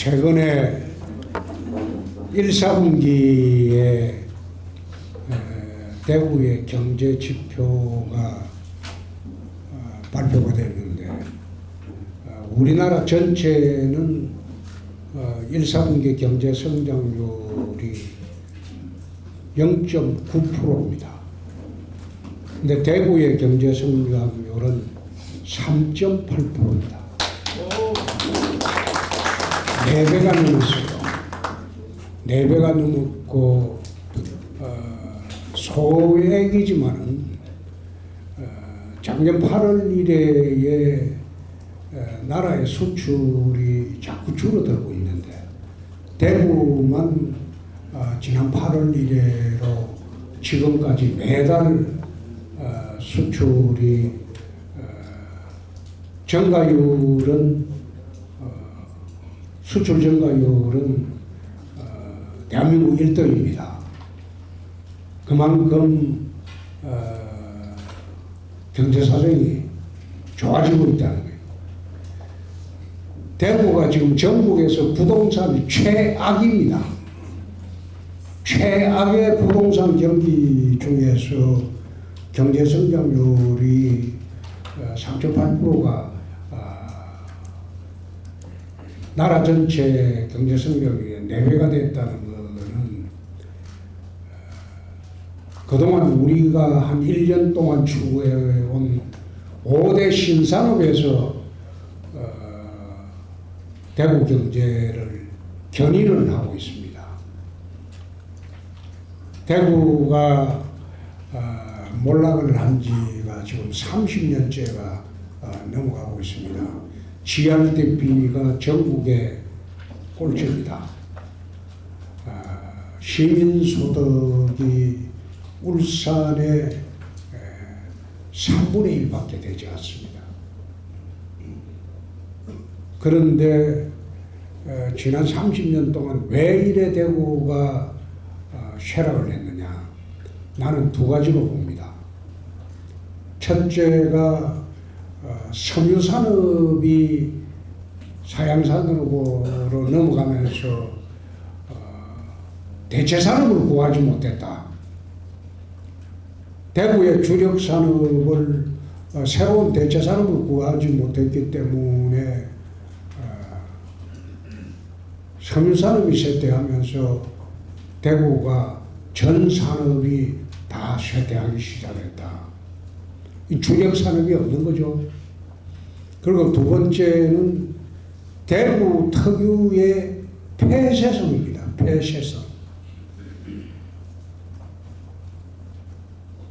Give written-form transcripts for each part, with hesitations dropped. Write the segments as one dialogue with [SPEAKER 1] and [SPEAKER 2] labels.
[SPEAKER 1] 최근에 1, 4분기에 대구의 경제 지표가 발표가 됐는데 우리나라 전체는 1, 4분기 경제 성장률이 0.9%입니다. 근데 대구의 경제 성장률은 3.8%입니다. 4배가 넘었어요. 4배가 넘었고 소액이지만은 작년 8월 이래에 나라의 수출이 자꾸 줄어들고 있는데 대구만 지난 8월 이래로 지금까지 매달 수출이 증가율은 수출 증가율은 대한민국 1등입니다. 그만큼 경제 사정이 좋아지고 있다는 거예요. 대구가 지금 전국에서 부동산이 최악입니다. 최악의 부동산 경기 중에서 경제 성장률이 3.8%가 나라 전체 경제 성장률이 4배가 됐다는 것은 그동안 우리가 한 1년 동안 추구해온 5대 신산업에서 대구 경제를 견인을 하고 있습니다. 대구가 몰락을 한 지가 지금 30년째가 넘어가고 있습니다. GRDP가 전국의 꼴찌입니다. 시민소득이 울산의 3분의 1밖에 되지 않습니다. 그런데 지난 30년 동안 왜 이래 대구가 쇠락을 했느냐? 나는 두 가지로 봅니다. 첫째가 섬유산업이 사양산업으로 넘어가면서 대체산업을 구하지 못했다. 대구의 주력산업을 새로운 대체산업을 구하지 못했기 때문에 섬유산업이 쇠퇴하면서 대구가 전 산업이 다 쇠퇴하기 시작했다. 이 주력산업이 없는 거죠. 그리고 두 번째는 대구 특유의 폐쇄성입니다. 폐쇄성.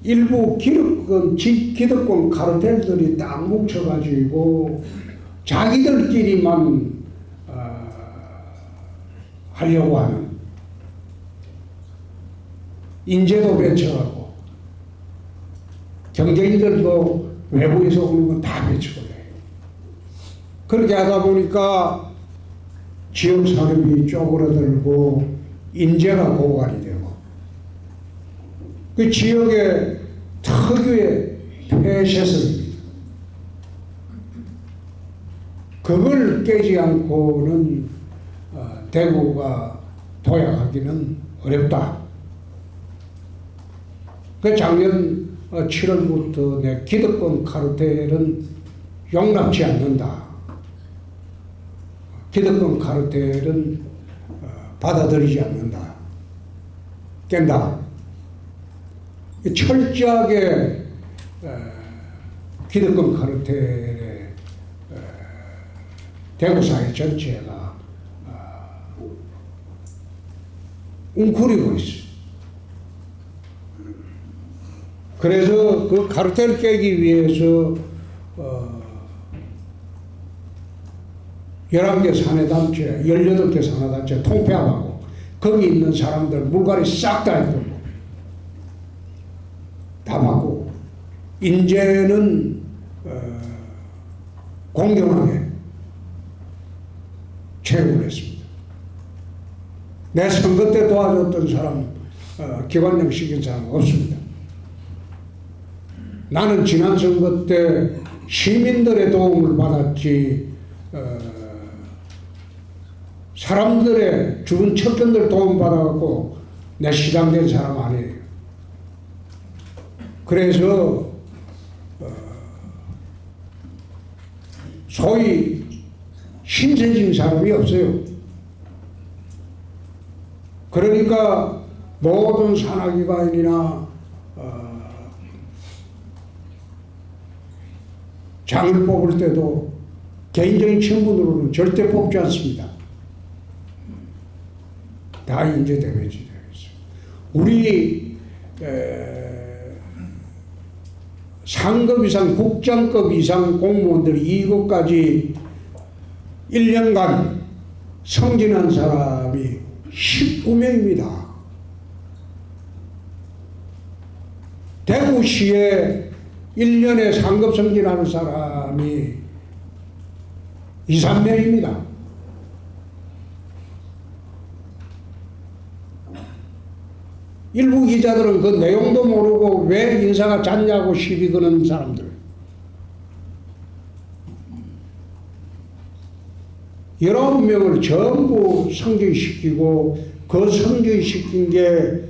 [SPEAKER 1] 일부 기득권 카르텔들이 딱 뭉쳐가지고 자기들끼리만 하려고 하는 인재도 배척하고 경쟁인들도 외부에서 오는 건 다 배척을 해요. 그렇게 하다 보니까 지역 산업이 쪼그라들고 인재가 고갈이 되고 그 지역의 특유의 폐쇄성입니다. 그걸 깨지 않고는 대구가 도약하기는 어렵다. 그 작년 7월부터 내 기득권 카르텔은 용납지 않는다. 기득권 카르텔은 받아들이지 않는다. 깬다. 철저하게 기득권 카르텔의 대구 사회 전체가 웅크리고 있어요. 그래서 그 카르텔 깨기 위해서 11개 사내단체, 18개 사내단체 통폐합하고 거기 있는 사람들 물갈이 싹 다 해버리고 다 바꾸고 인재는 공정하게 채용을 했습니다. 내 선거 때 도와줬던 사람, 기관령 시킨 사람 없습니다. 나는 지난 선거 때 시민들의 도움을 받았지 사람들의 주변 척견들 도움받아갖고 내 시장된 사람 아니에요. 그래서 소위 신세진 사람이 없어요. 그러니까 모든 산하기관이나 장을 뽑을 때도 개인적인 친분으로는 절대 뽑지 않습니다. 다 인재 대변인이 되겠어요. 우리 상급 이상, 국장급 이상 공무원들이 이것까지 1년간 승진한 사람이 19명입니다. 대구시에 1년에 상급 승진하는 사람이 2, 3명입니다. 일부 기자들은 그 내용도 모르고 왜 인사가 잦냐고 시비 거는 사람들. 19명을 전부 승진시키고 그 승진시킨 게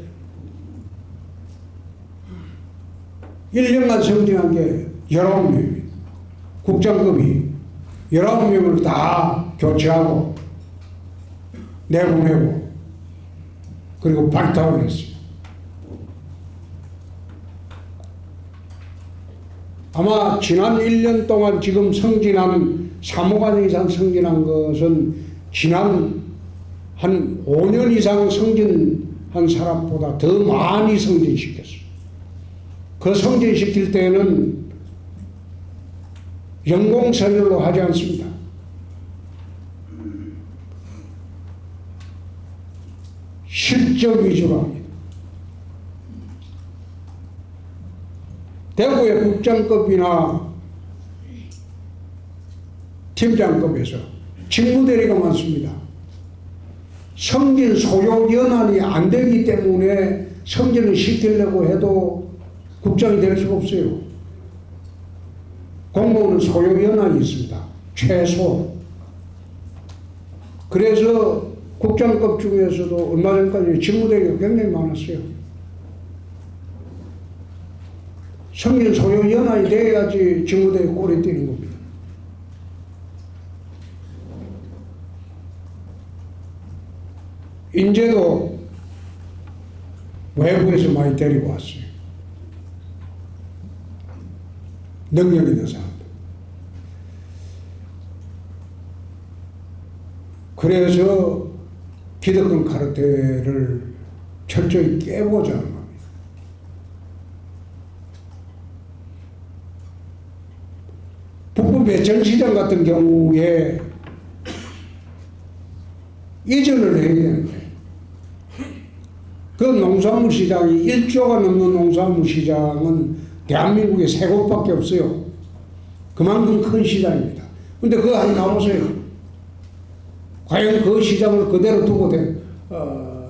[SPEAKER 1] 1년간 승진한 게 19명입니다. 국장급이 19명을 다 교체하고 내보내고 그리고 발탁을 했어요. 아마 지난 1년 동안 지금 승진한 사무관 이상 승진한 것은 지난 한 5년 이상 승진한 사람보다 더 많이 승진시켰어요. 그 승진시킬 때는 연공서열로 하지 않습니다. 실적 위주로 합니다. 대구의 국장급이나 팀장급에서 직무대리가 많습니다. 승진 소요 연한이 안 되기 때문에 승진을 시키려고 해도 국장이 될 수가 없어요. 공무원은 소요 연한이 있습니다. 최소. 그래서 국장급 중에서도 얼마 전까지 직무대리가 굉장히 많았어요. 승진 소요 연한이 돼야지 직무대리 꼴이 뛰는 겁니다. 인재도 외부에서 많이 데리고 왔어요. 능력 있는 사람들. 그래서 기득권 카르텔을 철저히 깨보자는 겁니다. 북부 매천시장 같은 경우에 이전을 해야 되는데 그 농산물 시장이 1조가 넘는 농산물 시장은 대한민국에 3곳밖에 없어요. 그만큼 큰 시장입니다. 근데 그거 한번 가보세요. 과연 그 시장을 그대로 두고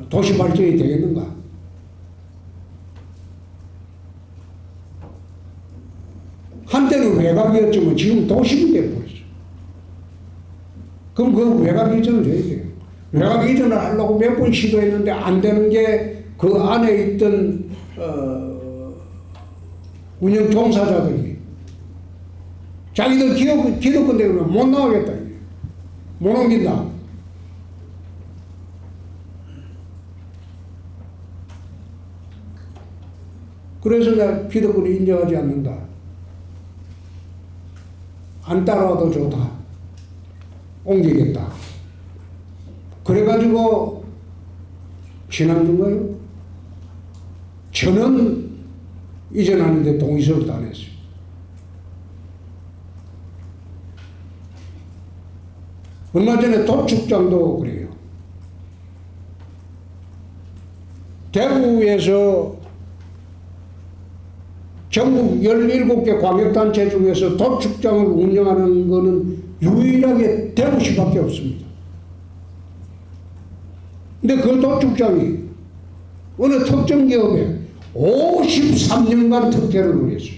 [SPEAKER 1] 도시 발전이 되겠는가? 한때는 외곽이었지만 지금 도심이 되어버렸어. 그럼 그 외곽 이전을 해야 돼요. 외곽 이전을 하려고 몇 번 시도했는데 안 되는 게 그 안에 있던 운영 종사자들이 자기들 기득권 때문에 못 나가겠다. 못 옮긴다. 그래서 내가 기득권을 인정하지 않는다. 안 따라와도 좋다. 옮기겠다. 그래가지고 지난주인가요? 저는 이전하는데 동의서를 안 했어요. 얼마 전에 도축장도 그래요. 대구에서 전국 17개 광역단체 중에서 도축장을 운영하는 것은 유일하게 대구시밖에 없습니다. 근데 그 도축장이 어느 특정 기업에 53년간 특혜를 누렸어요.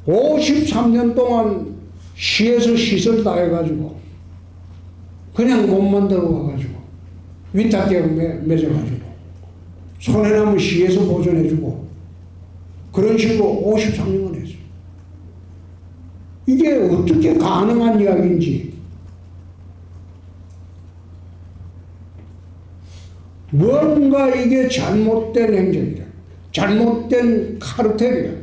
[SPEAKER 1] 53년 동안 시에서 시설 다 해가지고 그냥 못 만들어 와가지고 위탁계약 맺어가지고 손해 나면 시에서 보존해주고 그런 식으로 53년을 했어요. 이게 어떻게 가능한 이야기인지, 뭔가 이게 잘못된 행정이다, 잘못된 카르텔이다.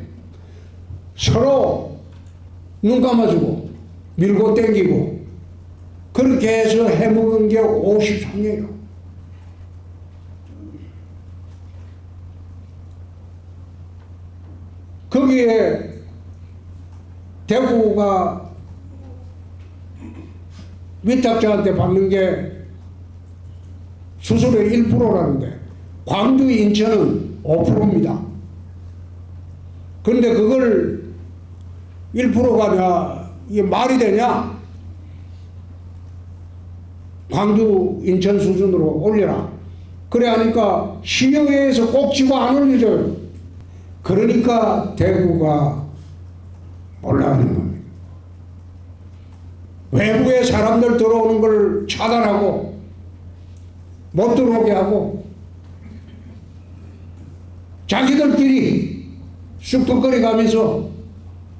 [SPEAKER 1] 서로 눈 감아주고 밀고 땡기고 그렇게 해서 해먹은 게 53년이라고. 거기에 대구가 위탁자한테 받는 게 수수료 1%라는데 광주, 인천은 5%입니다. 그런데 그걸 1%가 이게 말이 되냐? 광주, 인천 수준으로 올려라. 그래 하니까 시의회에서 꼭 지고 안 올려줘요. 그러니까 대구가 올라가는 겁니다. 외부의 사람들 들어오는 걸 차단하고 못 들어오게 하고 자기들끼리 쑥덕거리 가면서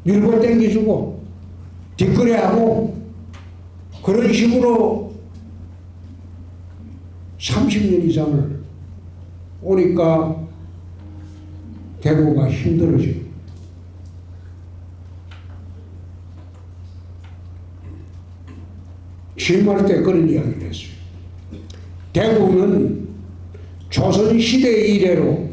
[SPEAKER 1] 밀고 땡겨주고 뒷거래하고 그런 식으로 30년 이상을 오니까 대구가 힘들어지고 취임할 때 그런 이야기를 했어요. 대구는 조선시대 이래로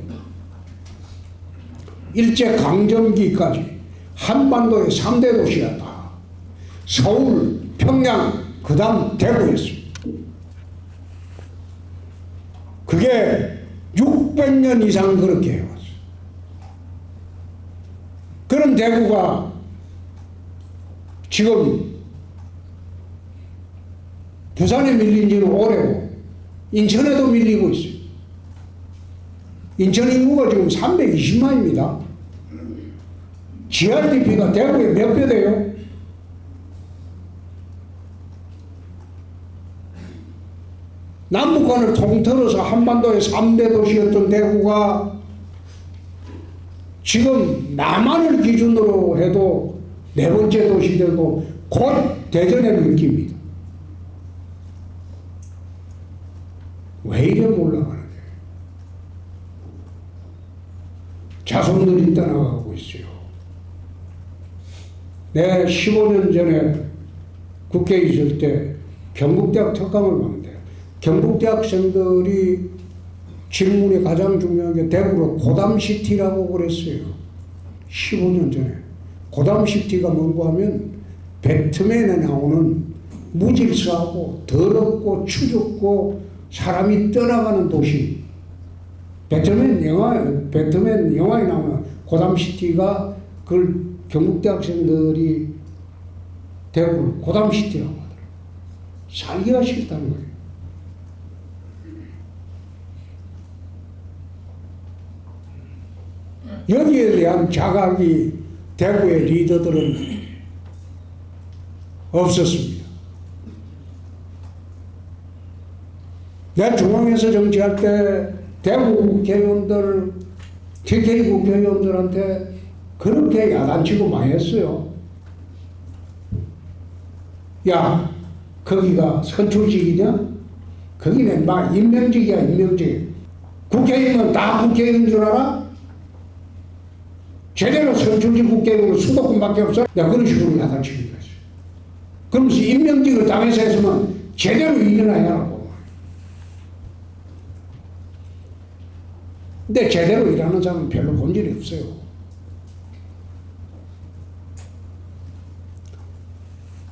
[SPEAKER 1] 일제강점기까지 한반도의 3대 도시였다. 서울, 평양, 그 다음 대구였습니다. 그게 600년 이상 그렇게 해왔어요. 그런 대구가 지금 부산에 밀린 지는 오래고 인천에도 밀리고 있어요. 인천 인구가 지금 320만입니다. GRDP가 대구에 몇 배 돼요? 남북한을 통틀어서 한반도의 3대 도시였던 대구가 지금 남한을 기준으로 해도 4번째 도시 되고 곧 대전의 느낌입니다. 왜 이래 올라가는데? 자손들이 떠나가고 있어요. 내 15년 전에 국회에 있을 때 경북대학 특강을 봤는데 경북대학생들이 질문이 가장 중요한 게 대구로 고담시티라고 그랬어요. 15년 전에. 고담시티가 뭔고 하면 배트맨에 나오는 무질서하고 더럽고 추접고 사람이 떠나가는 도시. 배트맨 영화에 나오는 고담시티가 그걸 경북대학생들이 대구를 고담시티라고 하더라고요. 살기가 싫다는 거예요. 여기에 대한 자각이 대구의 리더들은 없었습니다. 내가 중앙에서 정치할 때 대구 국회의원들, TK 국회의원들한테 그렇게 야단치고 많이 했어요. 야, 거기가 선출직이냐? 거기는 막 임명직이야, 임명직. 국회의원은 다 국회의원인 줄 알아? 제대로 선출직 국회의원은 수도권밖에 없어? 야, 그런 식으로 야단치고 있어요. 그러면서 임명직을 당에서 했으면 제대로 일어나야 하고. 근데 제대로 일하는 사람은 별로 본 일이 없어요.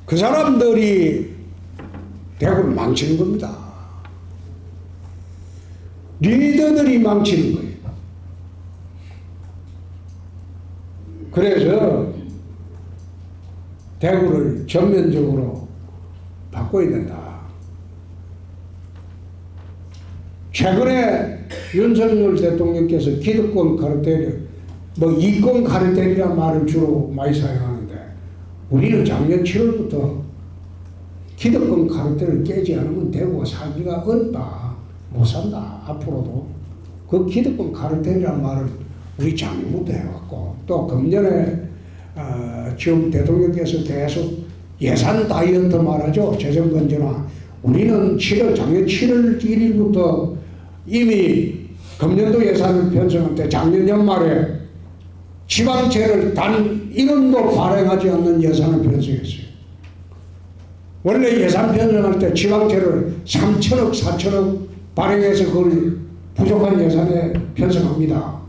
[SPEAKER 1] 그 사람들이 대구를 망치는 겁니다. 리더들이 망치는 거예요. 그래서 대구를 전면적으로 바꿔야 된다. 최근에 윤석열 대통령께서 기득권 카르텔을 뭐 이권 카르텔이라는 말을 주로 많이 사용하는데 우리는 작년 7월부터 기득권 카르텔을 깨지 않으면 대구가 살기가 어렵다. 못 산다. 앞으로도. 그 기득권 카르텔이라는 말을 우리 작년부터 해왔고 또 금년에 지금 대통령께서 계속 예산 다이어트 말하죠. 재정 건전화. 우리는 작년 7월 1일부터 이미 금년도 예산을 편성할 때 작년 연말에 지방채를 단 1원도 발행하지 않는 예산을 편성했어요. 원래 예산 편성할 때 지방채를 3천억, 4천억 발행해서 그걸 부족한 예산에 편성합니다.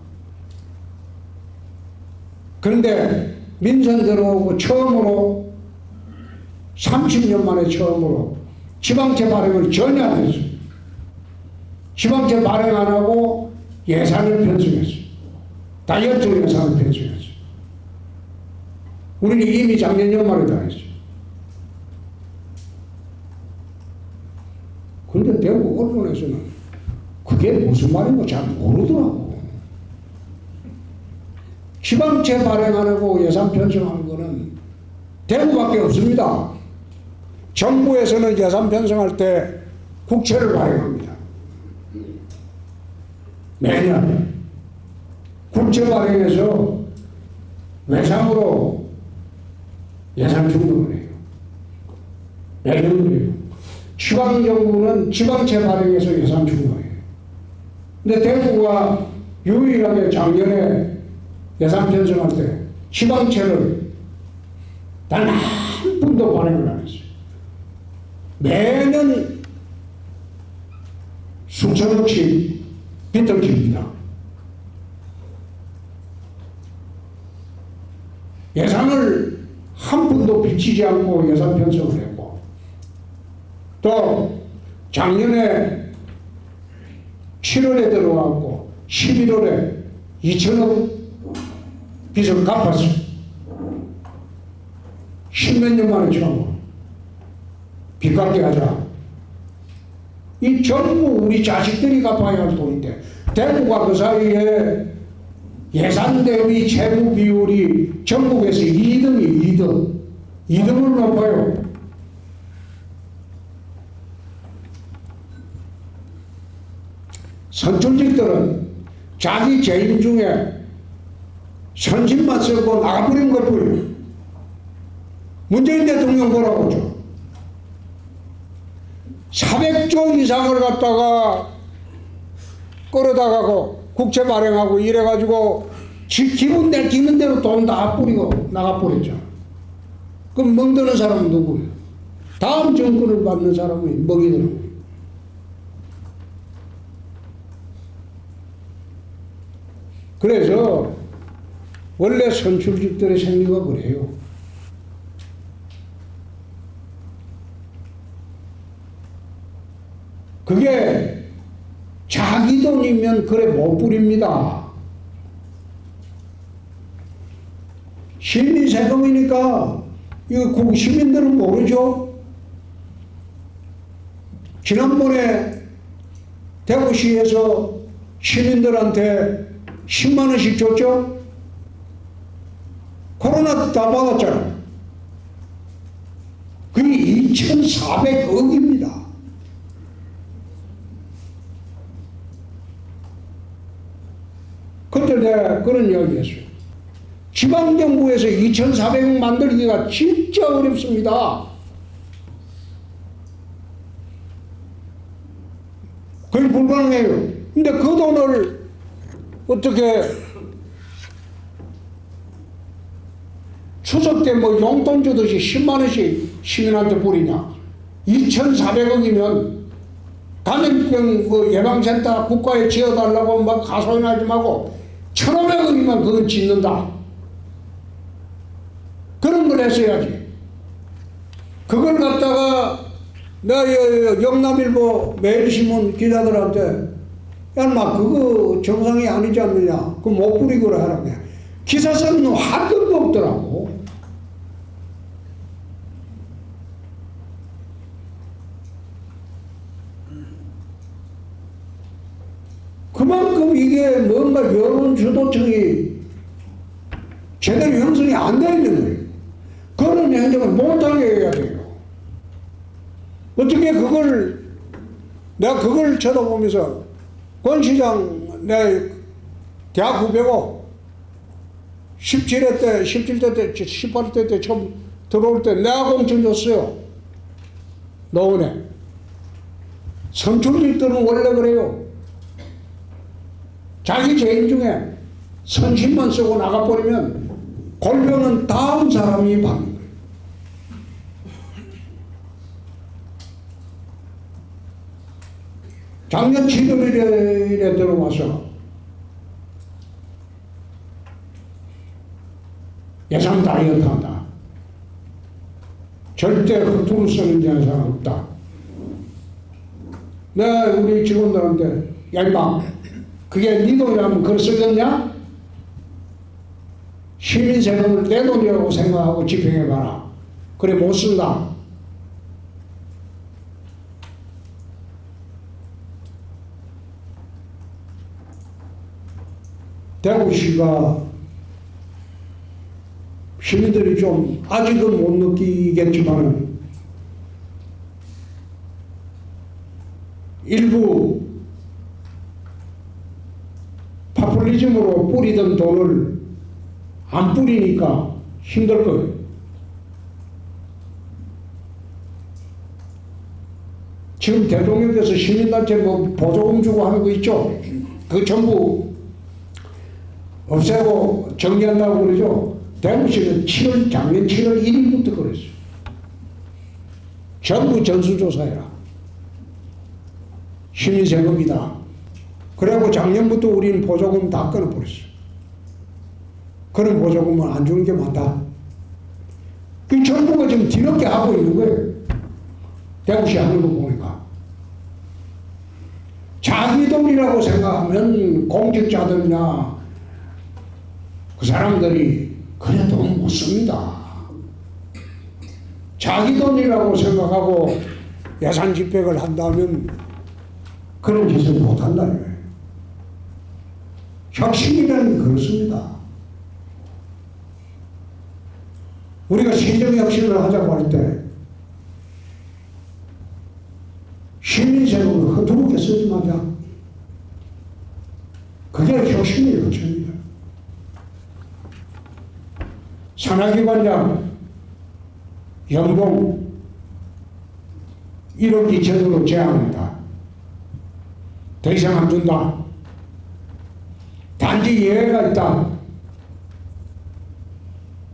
[SPEAKER 1] 그런데 민선 들어오고 처음으로 30년 만에 처음으로 지방채 발행을 전혀 안 했어요. 지방채 발행 안 하고 예산을 편성했어요. 다이어트 예산을 편성했어요. 우리는 이미 작년 연말에 다 했어요. 그런데 대구 언론에서는 그게 무슨 말인가 잘 모르더라고. 지방채 발행 안 하고 예산 편성하는 거는 대구밖에 없습니다. 정부에서는 예산 편성할 때 국채를 발행합니다. 매년 국채 발행해서 외상으로 예산 충당을 해요. 매년 그래요. 지방정부는 지방채 발행해서 예산 충당해요. 근데 대구가 유일하게 작년에 예산 편성할 때 지방채를 단 한 푼도 발행을 안 했어요. 매년 수천억씩 빚을 집니다. 예산을 한 푼도 비치지 않고 예산 편성을 했고 또 작년에 7월에 들어왔고 11월에 2천억 빚을 갚았어요. 10몇 년 만에 처음으로 빚 갚게 하자. 이 전부 우리 자식들이 갚아야 할 돈인데 대구가 그 사이에 예산 대비 채무 비율이 전국에서 2등이 2등을 높아요. 선출직들은 자기 재임 중에 선심만 쓰고 나가버린 것뿐이에요. 문재인 대통령 보라고 죠. 400조 이상을 갖다가 끌어다가고 국채 발행하고 이래가지고 기분 내키는 대로 돈 다 뿌리고 나가버렸죠. 그럼 멍드는 사람은 누구예요? 다음 정권을 받는 사람이 먹이더라고요. 그래서 원래 선출직들의 생리가 그래요. 그게 자기 돈이면 그래 못 부립니다. 시민 세금이니까 이거 시민들은 모르죠. 지난번에 대구시에서 시민들한테 10만 원씩 줬죠. 코로나 다 받았잖아요. 그게 2,400억입니다. 그때 내가 그런 이야기 했어요. 지방정부에서 2,400억 만들기가 진짜 어렵습니다. 거의 불가능해요. 근데 그 돈을 어떻게 추석 때 뭐 용돈 주듯이 10만 원씩 시민한테 뿌리냐. 2,400억이면 감염병 그 예방센터 국가에 지어달라고 막 가소연하지 말고 1,500억이면 그건 짓는다. 그런 걸 했어야지. 그걸 갖다가 내가 영남일보 매일신문 기자들한테 야, 인마 그거 정상이 아니지 않느냐. 그거 못 뿌리고 하라고 해. 기사 쓰는 한 것도 없더라고. 그만큼 이게 뭔가 여론 주도층이 제대로 형성이 안 되어 있는 거예요. 그런 행정을 못하게 해야 돼요. 어떻게 내가 그걸 쳐다보면서 권 시장 내 대학 후배고 17대 때 18대 때 처음 들어올 때 내가 공천 줬어요. 노원에. 선출직들은 원래 그래요. 자기 재임 중에 선심만 쓰고 나가버리면 골병은 다음 사람이 받는 거예요. 작년 7월에 들어와서 예산 다이어트 한다. 절대 허투루 쓰는 예산 없다. 내가 우리 직원들한테 야 임마 그게 네 돈이라면 그걸 쓰겠냐? 시민 세금을 내 돈이라고 생각하고 집행해봐라. 그래 못 쓴다. 대구시가 시민들이 좀 아직은 못 느끼겠지만 일부 파퓰리즘으로 뿌리던 돈을 안 뿌리니까 힘들 거예요. 지금 대통령께서 시민단체 보조금 주고 하는 거 있죠? 그 전부 없애고 정리한다고 그러죠? 대구시는 작년 7월 1일부터 그랬어요. 전부 전수조사해라. 시민세금이다. 그래갖고 작년부터 우리는 보조금 다 끊어버렸어요. 그런 보조금은 안 주는 게 맞다. 그 정부가 지금 뒤늦게 하고 있는 거예요. 대구시 하는 거 보니까. 자기 돈이라고 생각하면 공직자들이나 그 사람들이 그래 돈 못 씁니다. 자기 돈이라고 생각하고 예산 집행을 한다면 그런 짓을 못한다는 거예요. 혁신이라는 게 그렇습니다. 우리가 시정혁신을 하자고 할 때 시민세금을 허투루게 쓰지 마자. 그게 혁신이에요. 혁신이에요. 산하기관장 연봉 1억 2천으로 제한한다. 더 이상 안 준다. 단지 예외가 있다.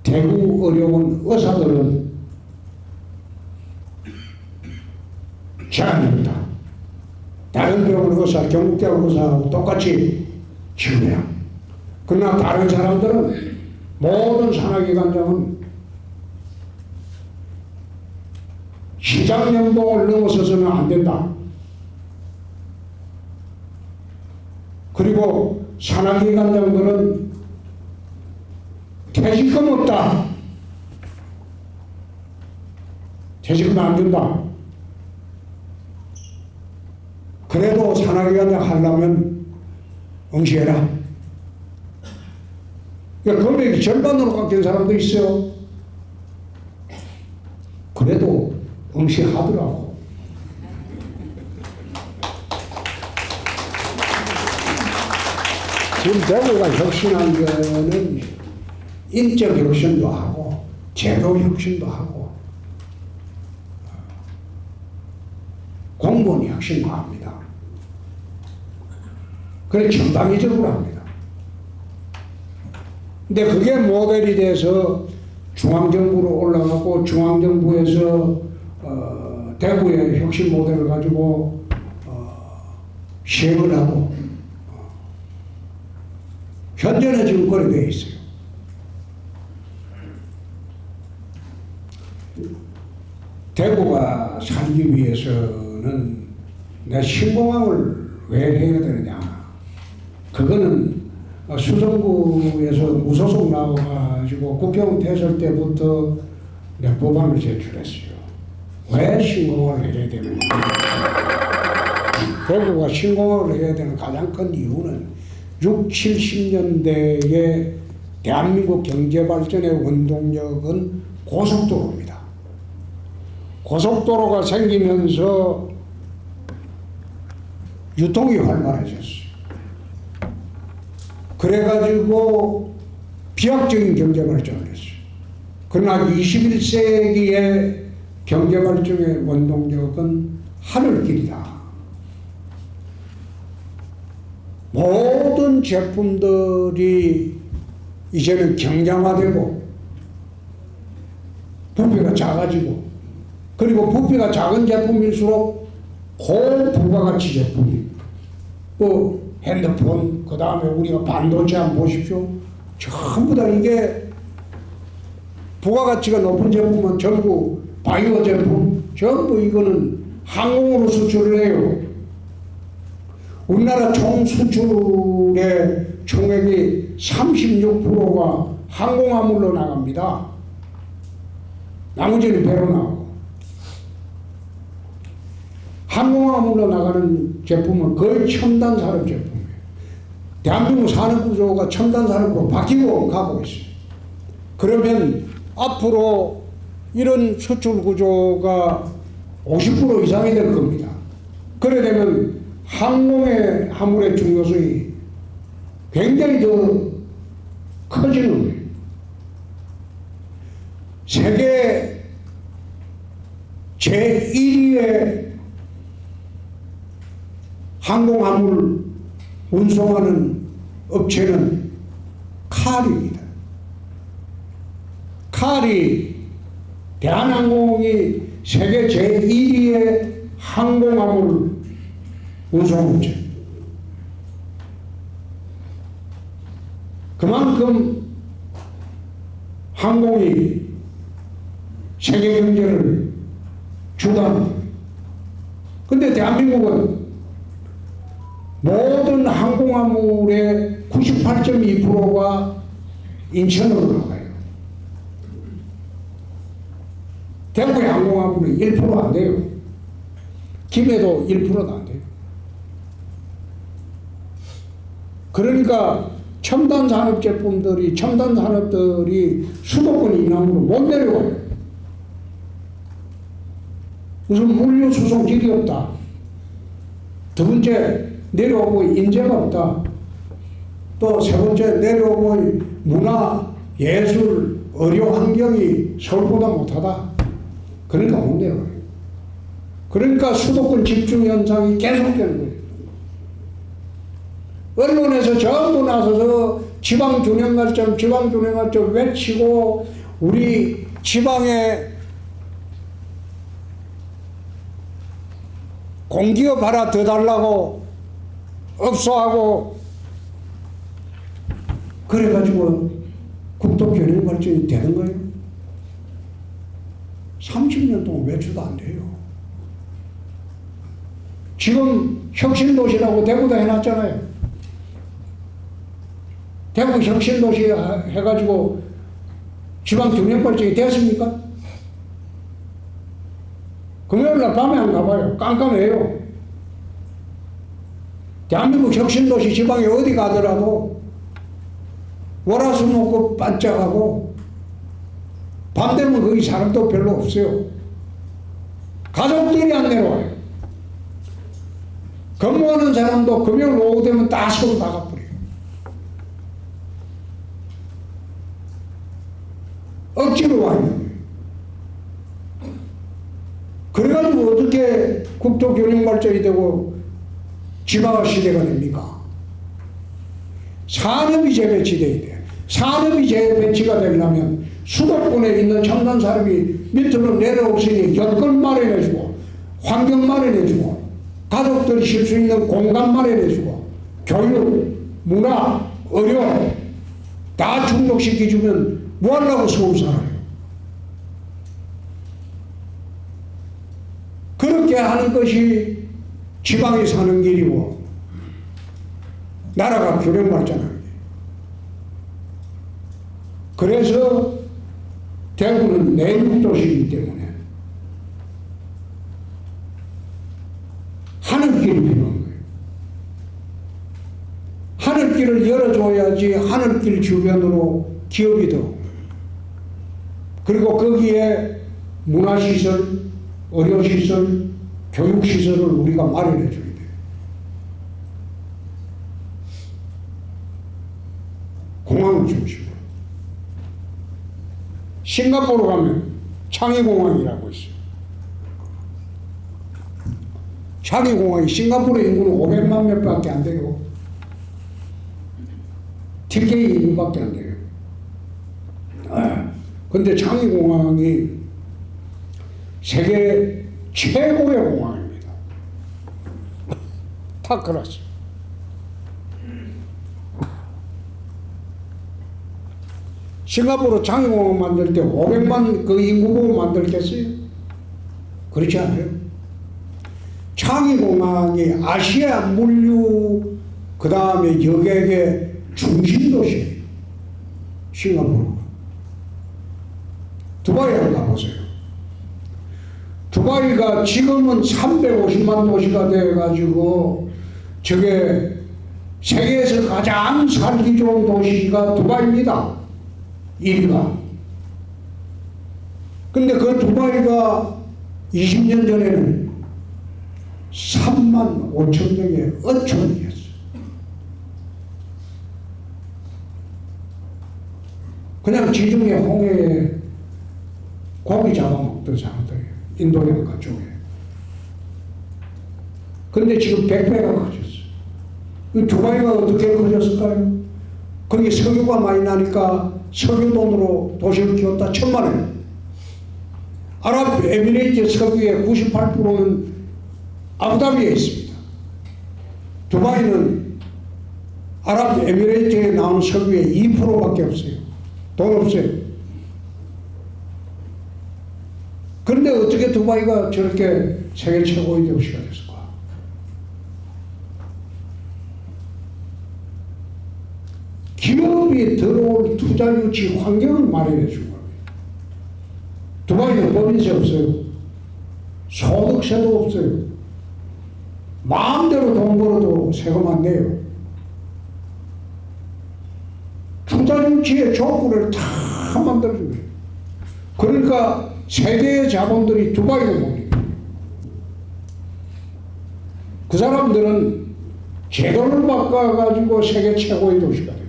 [SPEAKER 1] 대구 어려운 의사들은 제한이 없다. 다른 병원 의사, 경북대학 의사하고 똑같이 지원해야. 그러나 다른 사람들은 모든 산하기관장은 시장 연봉을 넘어서서는 안 된다. 그리고 산하기관장들은 퇴직금 없다. 퇴직금 안 준다. 그래도 산하기관장 하려면 응시해라. 그러니까 금액이 절반으로 깎인 사람도 있어요. 그래도 응시하더라고. 지금 대구가 혁신한 거는 인적 혁신도 하고 제도 혁신도 하고 공무원 혁신도 합니다. 그래 전방위적으로 합니다. 근데 그게 모델이 돼서 중앙정부로 올라가고 중앙정부에서 대구의 혁신 모델을 가지고 시행을 하고 현재는 지금 그렇게 되어 있어요. 대구가 살기 위해서는 내 신공항을 왜 해야 되느냐. 그거는 수성구에서 무소속 나와가지고 국회의원 됐을 때부터 내 법안을 제출했어요. 왜 신공항을 해야 되느냐. 대구가 신공항을 해야 되는 가장 큰 이유는 60, 70년대에 대한민국 경제발전의 원동력은 고속도로입니다. 고속도로가 생기면서 유통이 활발해졌어요. 그래가지고 비약적인 경제발전을 했어요. 그러나 21세기의 경제발전의 원동력은 하늘길이다. 모든 제품들이 이제는 경량화되고 부피가 작아지고, 그리고 부피가 작은 제품일수록 고부가가치 제품이, 뭐 핸드폰, 그 다음에 우리가 반도체 한번 보십시오. 전부 다 이게 부가가치가 높은 제품은 전부 바이오 제품, 전부 이거는 항공으로 수출을 해요. 우리나라 총 수출의 총액이 36%가 항공화물로 나갑니다. 나머지는 배로 나가고. 항공화물로 나가는 제품은 거의 첨단 산업 제품이에요. 대한민국 산업 구조가 첨단 산업으로 바뀌고 가고 있어요. 그러면 앞으로 이런 수출 구조가 50% 이상이 될 겁니다. 그래 되면 항공의 화물의 중요성이 굉장히 더 커지는 거예요. 세계 제1위의 항공화물 운송하는 업체는 칼입니다. 칼이, 대한항공이 세계 제1위의 항공화물 운송업체. 그만큼 항공이 세계 경제를 주도합니다. 근데 대한민국은 모든 항공화물의 98.2%가 인천으로 나가요. 대구의 항공화물은 1% 안 돼요. 김해도 1%도 안 돼요. 그러니까 첨단 산업 제품들이, 첨단 산업들이 수도권 이남으로 못 내려와요. 무슨 물류 수송질이 없다. 두 번째, 내려오고 인재가 없다. 또 세 번째, 내려오고 문화, 예술, 의료 환경이 서울보다 못하다. 그러니까 못 내려와요. 그러니까 수도권 집중 현상이 계속되는 거예요. 언론에서 전부 나서서 지방균형발전, 지방균형발전 외치고, 우리 지방에 공기업 하나 더 달라고 업소하고, 그래가지고 국토균형발전이 되는 거예요. 30년 동안 외쳐도 안 돼요. 지금 혁신도시라고 대구도 해놨잖아요. 대구 혁신도시 해가지고 지방균형발전이 됐습니까? 금요일날 밤에 안 가봐요. 깜깜해요. 대한민국 혁신도시 지방에 어디 가더라도 월화수목금 반짝하고, 밤 되면 거기 사람도 별로 없어요. 가족들이 안 내려와요. 근무하는 사람도 금요일 오후 되면 다 서울 나가버려요. 억지로 와 있는 거예요. 그래가지고 어떻게 국토균형발전이 되고 지방화 시대가 됩니까? 산업이 재배치돼야 돼요. 산업이 재배치가 되려면 수도권에 있는 첨단 산업이 밑으로 내려오시니 여건 마련해주고, 환경 마련해주고, 가족들이 쉴 수 있는 공간 마련해주고, 교육, 문화, 의료 다 충족시켜주면 뭐 하려고 서울 살아요? 그렇게 하는 것이 지방에 사는 길이고, 나라가 균형 발전하는 게. 그래서 대구는 내륙도시이기 때문에 하늘길이 필요한 거예요. 하늘길 하늘길을 열어줘야지 하늘길 주변으로 기업이 들어옵니다. 그리고 거기에 문화시설, 의료시설, 교육시설을 우리가 마련해 줘야 돼요. 공항을 중심으로. 싱가포르 가면 창의공항이라고 있어요. 창의공항이 싱가포르 인구는 500만 명밖에 안 돼요. TK 인구밖에 안 돼요. 근데 창의공항이 세계 최고의 공항입니다. 타크라스. 싱가포르 창의공항 만들 때 500만 그 인구 보고 만들겠어요? 그렇지 않아요. 창의공항이 아시아 물류 그 다음에 여객의 중심도시예요. 싱가포르. 두바이 한번 가보세요. 두바이가 지금은 350만 도시가 되어가지고 저게 세계에서 가장 살기 좋은 도시가 두바이입니다. 1위가. 근데 그 두바이가 20년 전에는 3만 5천 명의 어촌이었어요. 그냥 지중해 홍해에 고기 잡아먹던 사람들이에요. 인도양가 쪽에. 근데 지금 100배가 커졌어요. 두바이가 어떻게 커졌을까요? 거기 석유가 많이 나니까 석유 돈으로 도시를 키웠다. 천만에. 아랍에미레이트 석유의 98%는 아부다비에 있습니다. 두바이는 아랍에미레이트에 나오는 석유의 2%밖에 없어요. 돈 없어요. 그런데 어떻게 두바이가 저렇게 세계 최고의 도시가 됐을까? 기업이 들어올 투자 유치 환경을 마련해 준 겁니다. 두바이는 법인세 없어요. 소득세도 없어요. 마음대로 돈 벌어도 세금 안 내요. 투자 유치의 조건을 다 만들어준 거예요. 그러니까 세계의 자본들이 두바이로 봅니다. 그 사람들은 제도를 바꿔가지고 세계 최고의 도시가 돼요.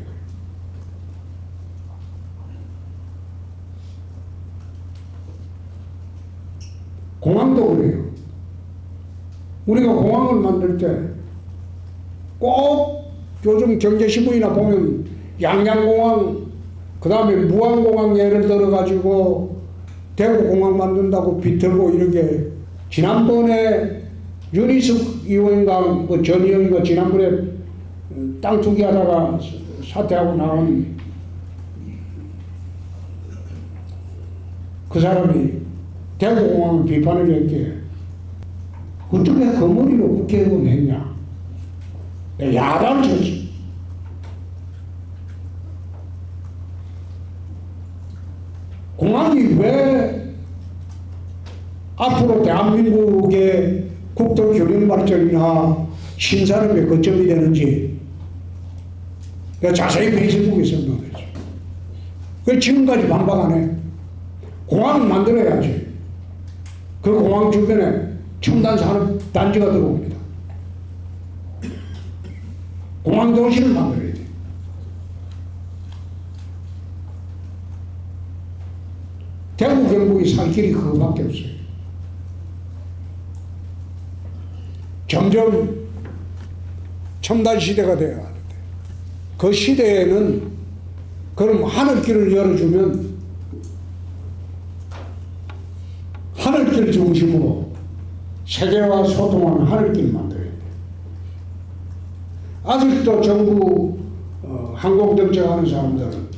[SPEAKER 1] 공항도 그래요. 우리가 공항을 만들 때 꼭 요즘 경제신문이나 보면 양양공항, 그 다음에 무안공항 예를 들어가지고 대구공항 만든다고 비틀고 이렇게 지난번에 윤희숙 의원인가 뭐 전 의원인가 지난번에 땅 투기하다가 사퇴하고 나온 그 사람이 대구공항을 비판을 했기에 어떻게 그 머리로 국회의원 했냐. 야단을 쳤지. 공항이 왜 앞으로 대한민국의 국토 균형 발전이나 신산업의 거점이 되는지 내가 자세히 페이스북에 설명했죠. 그 지금까지 반박 안 해. 공항을 만들어야지. 그 공항 주변에 첨단 산업 단지가 들어옵니다. 공항 도시를 만들어야 돼. 대구 경북이 살 길이 그거밖에 없어요. 점점 첨단 시대가 되어야 하는데 그 시대에는 그럼 하늘길을 열어주면 하늘길 중심으로 세계와 소통하는 하늘길 만들어야 돼. 아직도 정부 항공정책하는 사람들은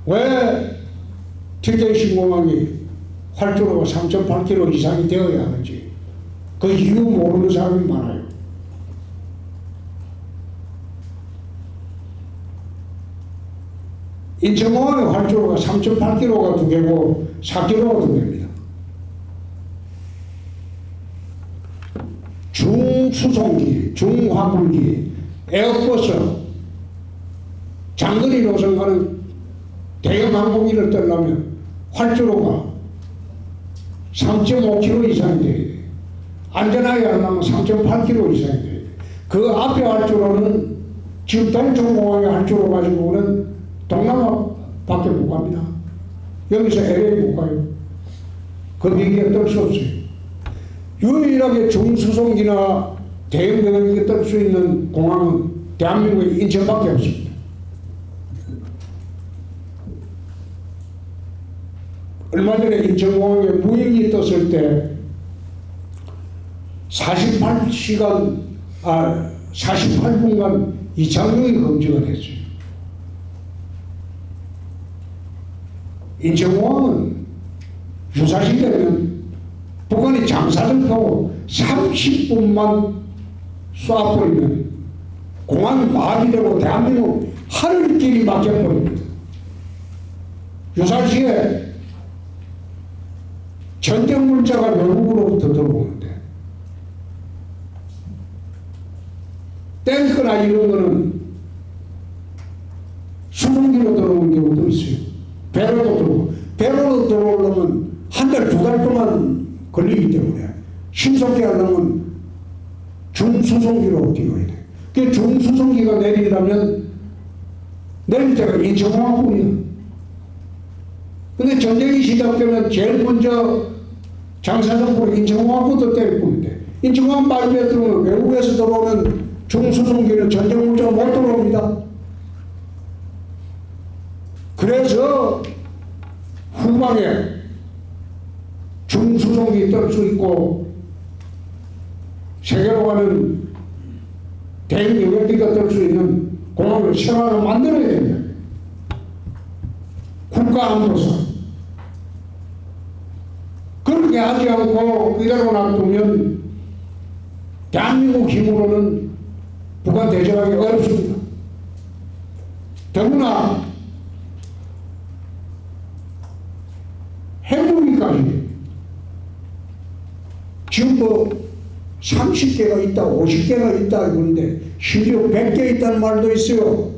[SPEAKER 1] 왜 TK-신공항이 활주로가 3.8km 이상이 되어야 하는지 그 이유 모르는 사람이 많아요. 인천공항의 활주로가 3.8km가 2개고 4km가 2개입니다. 중수송기, 중화물기, 에어버스 장거리 노선 가는 대형 항공기를 떠나면 활주로가 3.5km 이상이 돼야 돼. 안전하게 하려면 3.8km 이상이 돼야 돼. 그 앞에 활주로는 지금 동천공항에 활주로 가지고는 동남아밖에 못 갑니다. 여기서 LA 못 가요. 그 비기에 뜰 수 없어요. 유일하게 중수송기나 대형 병역이 뜰 수 있는 공항은 대한민국의 인천밖에 없습니다. 얼마 전에 인천공항에 무인기 떴을 때 48분간 이착륙이 금지가 됐어요. 인천공항은 유사시 되면 북한이 장사를 펴고 30분만 쏴버리면 공항이 마비되고 대한민국 하늘길이 막혀버립니다. 유사시에 전쟁 물자가 외국으로부터 들어오는데 탱크나 이런 거는 수송기로 들어오는 경우도 있어요. 배로도 들어오고, 배로도 들어오려면 한 달, 두 달 동안 걸리기 때문에 신속히 하려면 중수송기로 뛰어야 돼. 그 중수송기가 내리려면 내릴 때가 인천공항뿐이야. 근데 전쟁이 시작되면 제일 먼저 장사정부로 인천공항부터 때릴 뿐인데, 인천공항 발비에 들어오면 외국에서 들어오는 중수송기는 전쟁 물자가 못 들어옵니다. 그래서 후방에 중수송기 뜰 수 있고 세계로 가는 대형 여객기가 뜰 수 있는 공항을 새로 만들어야 된다. 국가안보상. 그렇게 하지 않고 이대로 놔두면 대한민국 힘으로는 북한 대적하기 어렵습니다. 더구나 핵무기까지 지금 뭐 30개가 있다, 50개가 있다 그러는데 심지어 100개 있다는 말도 있어요.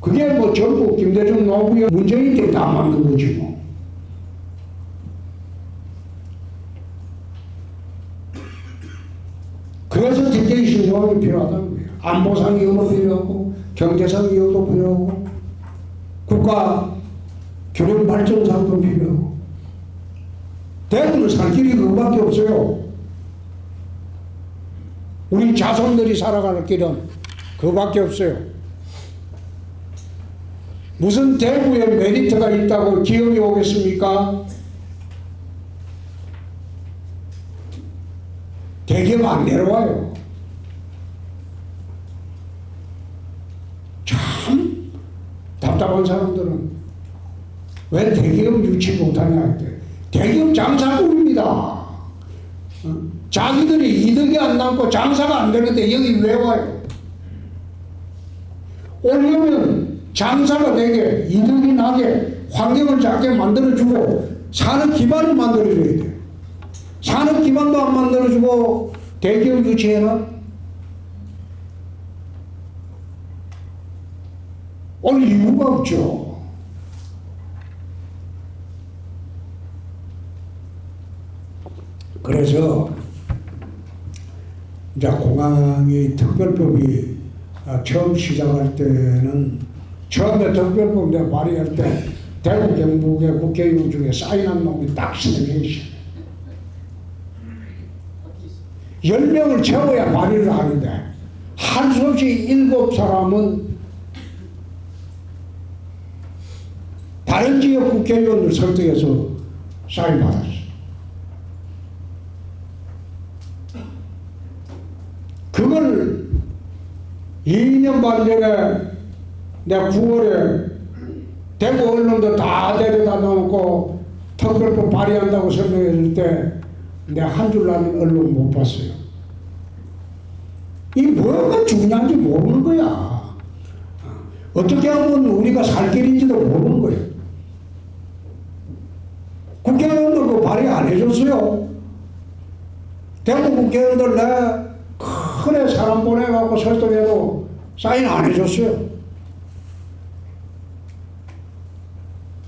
[SPEAKER 1] 그게 뭐 전부 김대중 노무현 문재인 때 다 만든 거지 뭐. 그래서 뒷대기 신조항이 필요하다는 거예요. 안보상 이유도 필요하고 경제상 이유도 필요하고 국가 교련 발전상도 필요하고 대부분 살 길이 그거밖에 없어요. 우리 자손들이 살아가는 길은 그거밖에 없어요. 무슨 대구에 메리트가 있다고 기업이 오겠습니까? 대기업 안 내려와요. 참 답답한 사람들은 왜 대기업 유치 못하냐 할 때 대기업 장사꾼입니다. 자기들이 이득이 안 남고 장사가 안 되는데 여기 왜 와요? 오려면 장사가 되게 이득이 나게 환경을 작게 만들어주고 사는 기반을 만들어줘야 돼요. 사는 기반도 안 만들어주고 대기업 유치해라? 올 이유가 없죠. 그래서 이제 공항이 특별법이 처음 시작할 때는 처음에 특별법 내가 발의할 때 대구 경북의 국회의원 중에 사인한 놈이 딱 3명이시. 10명을 채워야 발의를 하는데 할 수 없이 7사람은 다른 지역 국회의원을 설득해서 사인 받았어. 그걸 2년 반 전에 내가 9월에 대구 언론도 다 데려다 놓고 특별법 발의한다고 설명했을 때 내가 한 줄 아는 언론 못 봤어요. 이 뭐가 중요한지 모르는 거야. 어떻게 하면 우리가 살 길인지도 모르는 거야. 국회의원들 그 발의 안 해줬어요. 대구 국회의원들 내 큰애 사람 보내갖고 설득해도 사인 안 해줬어요.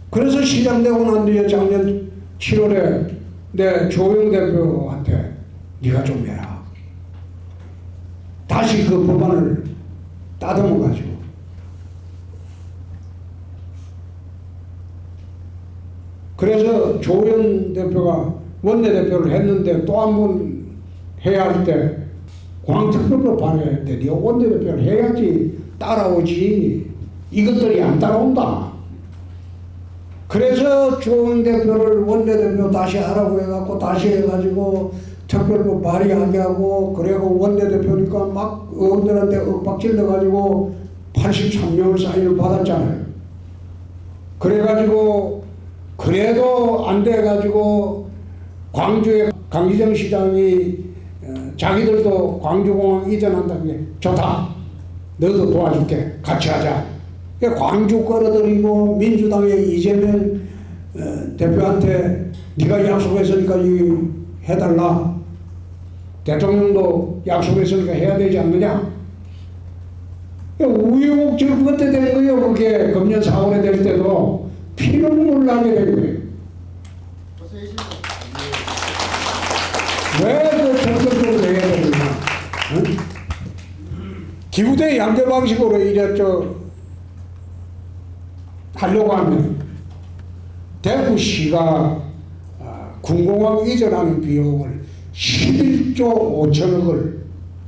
[SPEAKER 1] 그래서 시장 되고 난 뒤에 작년 7월에 내 조영 대표한테 네가 좀 해라. 다시 그 법안을 따듬어가지고 그래서 조영 대표가 원내대표를 했는데 또 한 번 해야 할 때 광특별법 발의했는데 네가 원내대표를 해야지 따라오지 이것들이 안 따라온다. 그래서 조영 대표를 원내대표 다시 하라고 해갖고 다시 해가지고 특별법 발의하게 하고 그리고 원내대표니까 막 의원들한테 윽박질러가지고 83명을 사인을 받았잖아요. 그래가지고 그래도 안 돼가지고 광주에 강기정 시장이 자기들도 광주공항 이전한다는 게 좋다. 너도 도와줄게. 같이 하자. 광주 끌어들이고 민주당의 이재명 대표한테 네가 약속했으니까 해달라. 대통령도 약속했으니까 해야 되지 않느냐. 우여곡절 그때 된 거예요. 그게 금년 4월에 될 때도 피눈물 나게 된 거예요. 왜그 정책적으로 내야 되느냐. 응? 기부대 양대 방식으로 이랬죠. 하려고 하면 대구시가 군공항 이전하는 비용을 11조 5천억을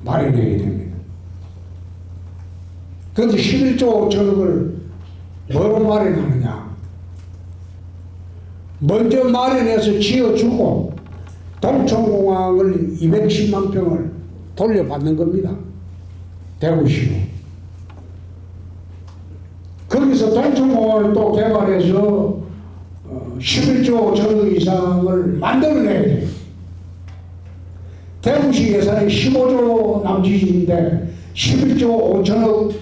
[SPEAKER 1] 마련해야 됩니다. 그런데 11조 5천억을 뭐로 마련하느냐. 먼저 마련해서 지어주고 동천공항을 210만 평을 돌려받는 겁니다. 대구시로. 거기서 동천공항을 또 개발해서 11조 5천억 이상을 만들어내야 돼요. 대구시 예산이 15조 남짓인데 11조 5천억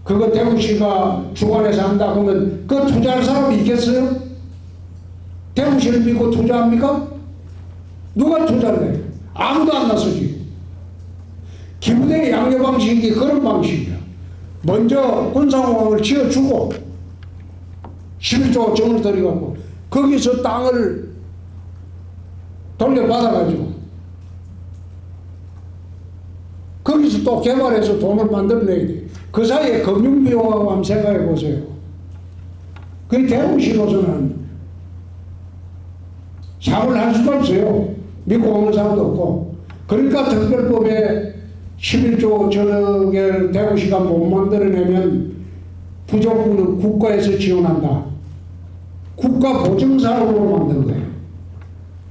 [SPEAKER 1] 그거 대구시가 주관해서 한다 그러면 그 투자할 사람이 있겠어요? 대구시를 믿고 투자합니까? 누가 투자를 해요? 아무도 안 나서지. 기부대 양대 방식이 그런 방식이야. 먼저 군사공항을 지어주고 11조 5천을 들여갖고 거기서 땅을 돌려받아가지고 거기서 또 개발해서 돈을 만들어내야 돼. 그 사이에 금융비용하고 한번 생각해 보세요. 그 대구시로서는 샤워를 할 수도 없어요. 믿고 오는 사람도 없고. 그러니까 특별법에 11조 5천억을 대구시가 못 만들어내면 부족분은 국가에서 지원한다. 국가 보증 사업으로 만든 거예요.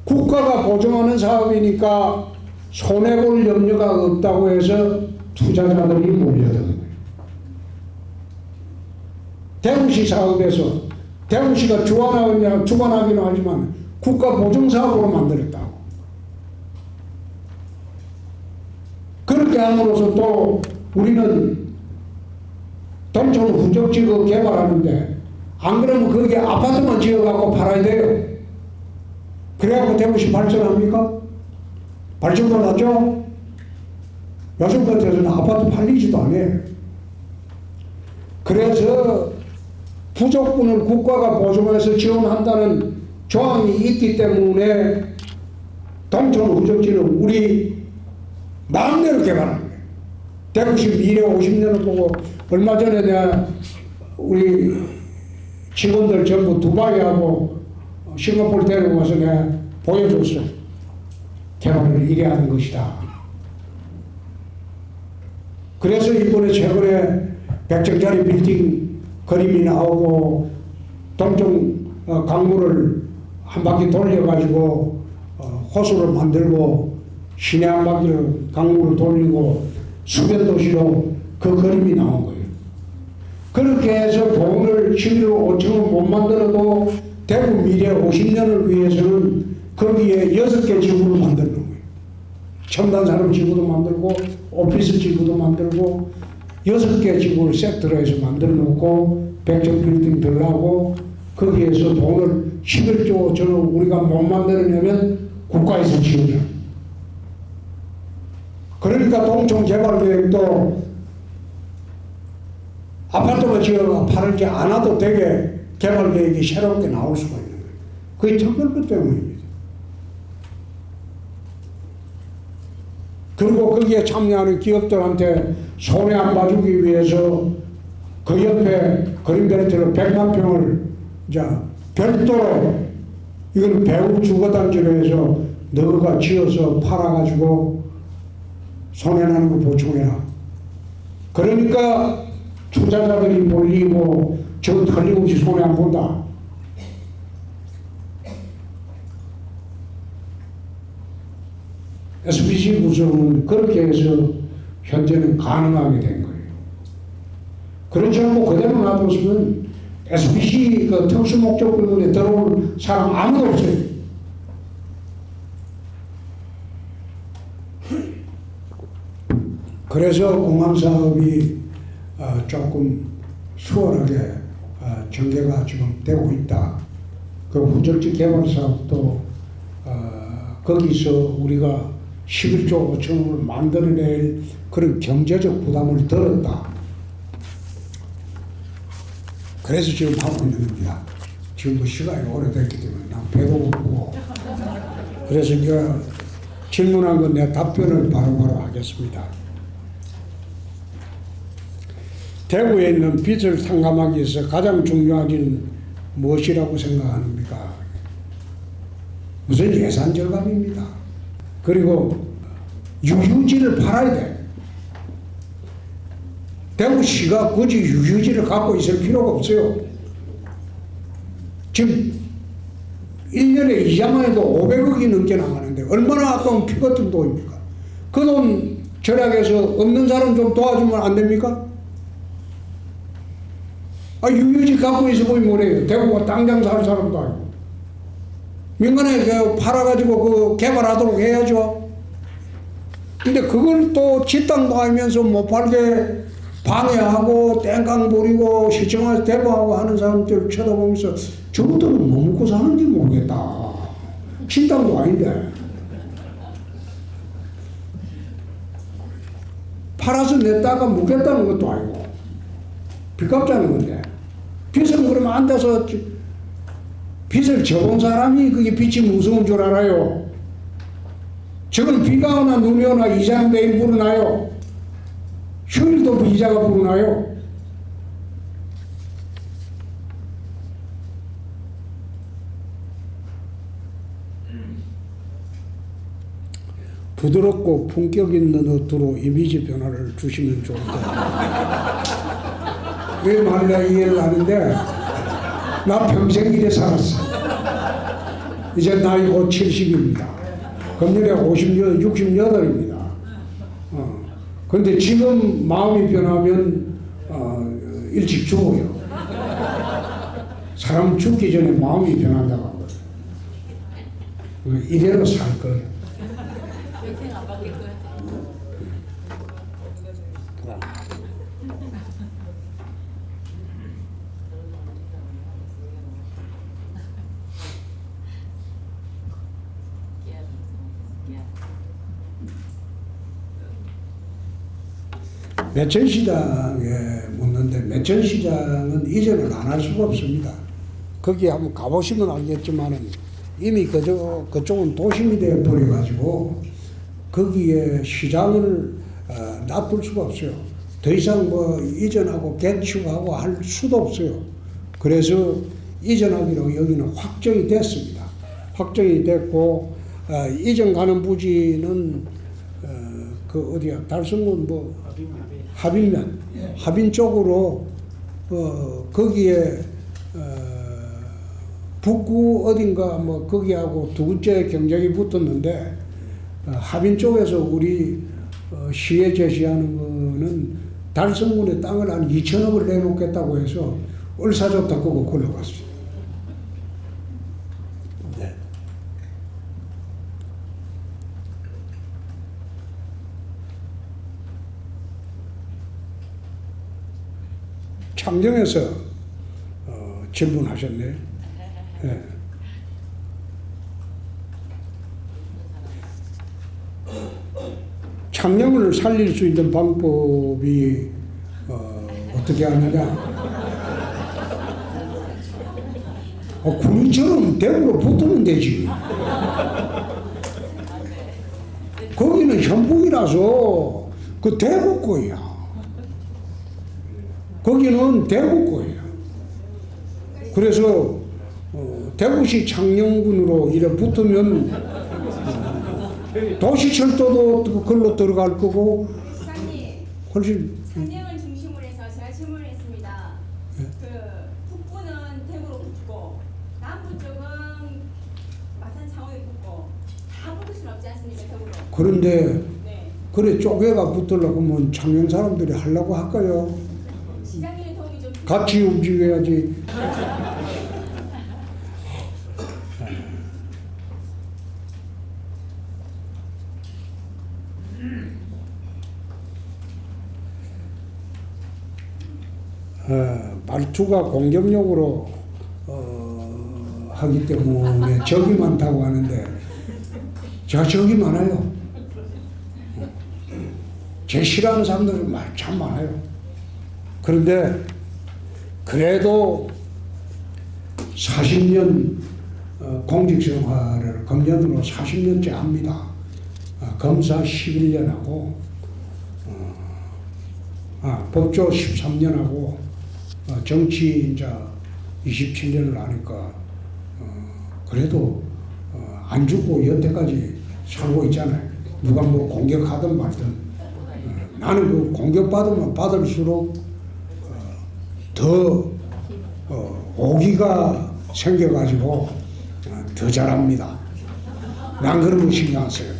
[SPEAKER 1] 국가가 보증하는 사업이니까 손해볼 염려가 없다고 해서 투자자들이 몰려드는 거예요. 대구시 사업에서 대구시가 주관하기는 하지만 국가 보증 사업으로 만들었다고. 그렇게 함으로써 또 우리는 동천 후적지구 개발하는데 안 그러면 거기에 아파트만 지어갖고 팔아야 돼요. 그래갖고 대구시 발전합니까? 발전도 나죠? 요즘 같아서는 아파트 팔리지도 않아요. 그래서 부족분을 국가가 보증해서 지원한다는 조항이 있기 때문에 동천 후적지는 우리 마음대로 개발하는 거예요. 대구시 미래 50년을 보고 얼마 전에 내가 우리 직원들 전부 두바이하고 싱가포르 데리고 가서 내가 보여줬어. 개발을 이래 하는 것이다. 그래서 이번에 최근에 100층짜리 빌딩 그림이 나오고 동쪽 강물을 한 바퀴 돌려가지고 호수를 만들고 시내 한 바퀴를 강물을 돌리고 수변도시로 그 그림이 나온 거예요. 그렇게 해서 돈을 11억 5천원 못 만들어도 대구 미래 50년을 위해서는 거기에 6개 지구를 만드는 거예요. 첨단산업 지구도 만들고 오피스 지구도 만들고 6개 지구를 세트로 해서 만들어 놓고 100층 빌딩 들라고 거기에서 돈을 11조 5천원 우리가 못 만들어내면 국가에서 지원해요. 그러니까 동촌 개발 계획도 아파트만 지어 팔지 않아도 되게 개발 계획이 새롭게 나올 수가 있는 거예요. 그게 특별법 때문입니다. 그리고 거기에 참여하는 기업들한테 손해 안 봐주기 위해서 그 옆에 그린벨트를 100만 평을 이제 별도로 이건 배후 주거단지로 해서 너가 지어서 팔아가지고 손해나는 거 보충해라. 그러니까 투자자들이 몰리고 저 틀림없이 손해 안 본다. SBC 구성은 그렇게 해서 현재는 가능하게 된 거예요. 그렇지 않고 그대로 놔뒀으면 SBC 그 특수목적 부분에 들어올 사람 아무도 없어요. 그래서 공항사업이 조금 수월하게 전개가 지금 되고 있다. 그 후적지 개발사업도 거기서 우리가 11조 5천억을 만들어낼 그런 경제적 부담을 덜었다. 그래서 지금 하고 있는 겁니다. 지금 뭐 시간이 오래됐기 때문에 난 배도 고프고. 그래서 내가 질문한 건 내가 답변을 바로바로 하겠습니다. 대구에 있는 빚을 탕감하기 위해서 가장 중요한 일은 무엇이라고 생각합니까? 무슨 예산 절감입니다. 그리고 유휴지를 팔아야 돼. 대구시가 굳이 유휴지를 갖고 있을 필요가 없어요. 지금 1년에 이자만 해도 500억이 넘게 나가는데 얼마나 아까운 피 같은 돈입니까? 그 돈 절약해서 없는 사람 좀 도와주면 안 됩니까? 유휴지 갖고 있어 보이면 뭐래요. 대구가 땅 장사할 사람도 아니고. 민간에 팔아가지고 그 개발하도록 해야죠. 근데 그걸 또 지 땅도 알면서 못 팔게 방해하고 땡깡 부리고 시청에서 대부하고 하는 사람들 쳐다보면서 저것들은 뭐 먹고 사는지 모르겠다. 지 땅도 아닌데. 팔아서 냈다가 묵겠다는 것도 아니고 빚 갚자는 건데. 빚은 그러면 앉아서 빚을 져본 사람이 그게 빚이 무서운 줄 알아요. 저건 비가 오나 눈이 오나 이자는 매일 불어나요. 휴일도 이자가 불어나요. 부드럽고 품격 있는 어투로 이미지 변화를 주시면 좋을 것 같아요. 왜 말이야 이해를 하는데 나 평생 이래 살았어. 이제 나이 곧 70입니다. 금년에 68입니다. 그런데 지금 마음이 변하면 일찍 죽어요. 사람 죽기 전에 마음이 변한다고 하거든요. 이대로 살 거예요.
[SPEAKER 2] 평생 안 바뀔 거야.
[SPEAKER 1] 매천시장에 묻는데 매천시장은 이전을 안 할 수가 없습니다. 거기 한번 가보시면 알겠지만은 이미 그쪽은 도심이 되어 버려가지고 거기에 시장을 놔둘 수가 없어요. 더 이상 뭐 이전하고 개축하고 할 수도 없어요. 그래서 이전하기로 여기는 확정이 됐습니다. 확정이 됐고 이전 가는 부지는 그 어디야 달성군 뭐 합인면 합인 쪽으로 거기에 북구 어딘가 뭐 거기하고 두 번째 경쟁이 붙었는데 합인 쪽에서 우리 시에 제시하는 거는 달성군의 땅을 한 2천억을 내놓겠다고 해서 얼사좋다 그거 걸러갔어요. 네. 창녕에서 질문하셨네. 네. 창녕을 살릴 수 있는 방법이 어떻게 하느냐? 군인처럼 대구로 붙으면 되지. 거기는 현북이라서 그 대구 거야. 거기는 대구 거야. 그래서 대구시 창녕군으로 이래 붙으면 도시철도도 그걸로 들어갈 거고
[SPEAKER 3] 시장님,
[SPEAKER 1] 훨씬
[SPEAKER 3] 창녕을 중심으로 해서 제가 질문을 했습니다.
[SPEAKER 1] 네.
[SPEAKER 3] 그 북부는 대구로 붙고 남부 쪽은 마산 창원에 붙고 다 붙을 수는 없지 않습니까, 대구로?
[SPEAKER 1] 그런데
[SPEAKER 3] 네.
[SPEAKER 1] 그래 쪼개가 붙으려고 하면 창녕 사람들이 하려고 할까요?
[SPEAKER 3] 시장님의 도움이 좀
[SPEAKER 1] 같이 움직여야지. 말투가 공격력으로 하기 때문에 적이 많다고 하는데 제가 적이 많아요. 제 싫어하는 사람들은 참 많아요. 그런데 그래도 40년 공직생활을 금년으로 40년째 합니다. 검사 11년하고 법조 13년하고 정치 이제 27년을 하니까 그래도 안 죽고 여태까지 살고 있잖아요. 누가 뭐 공격하든 말든 나는 그 공격받으면 받을수록 더 오기가 생겨가지고 더 잘합니다. 난 그런 거 신경 안 써요.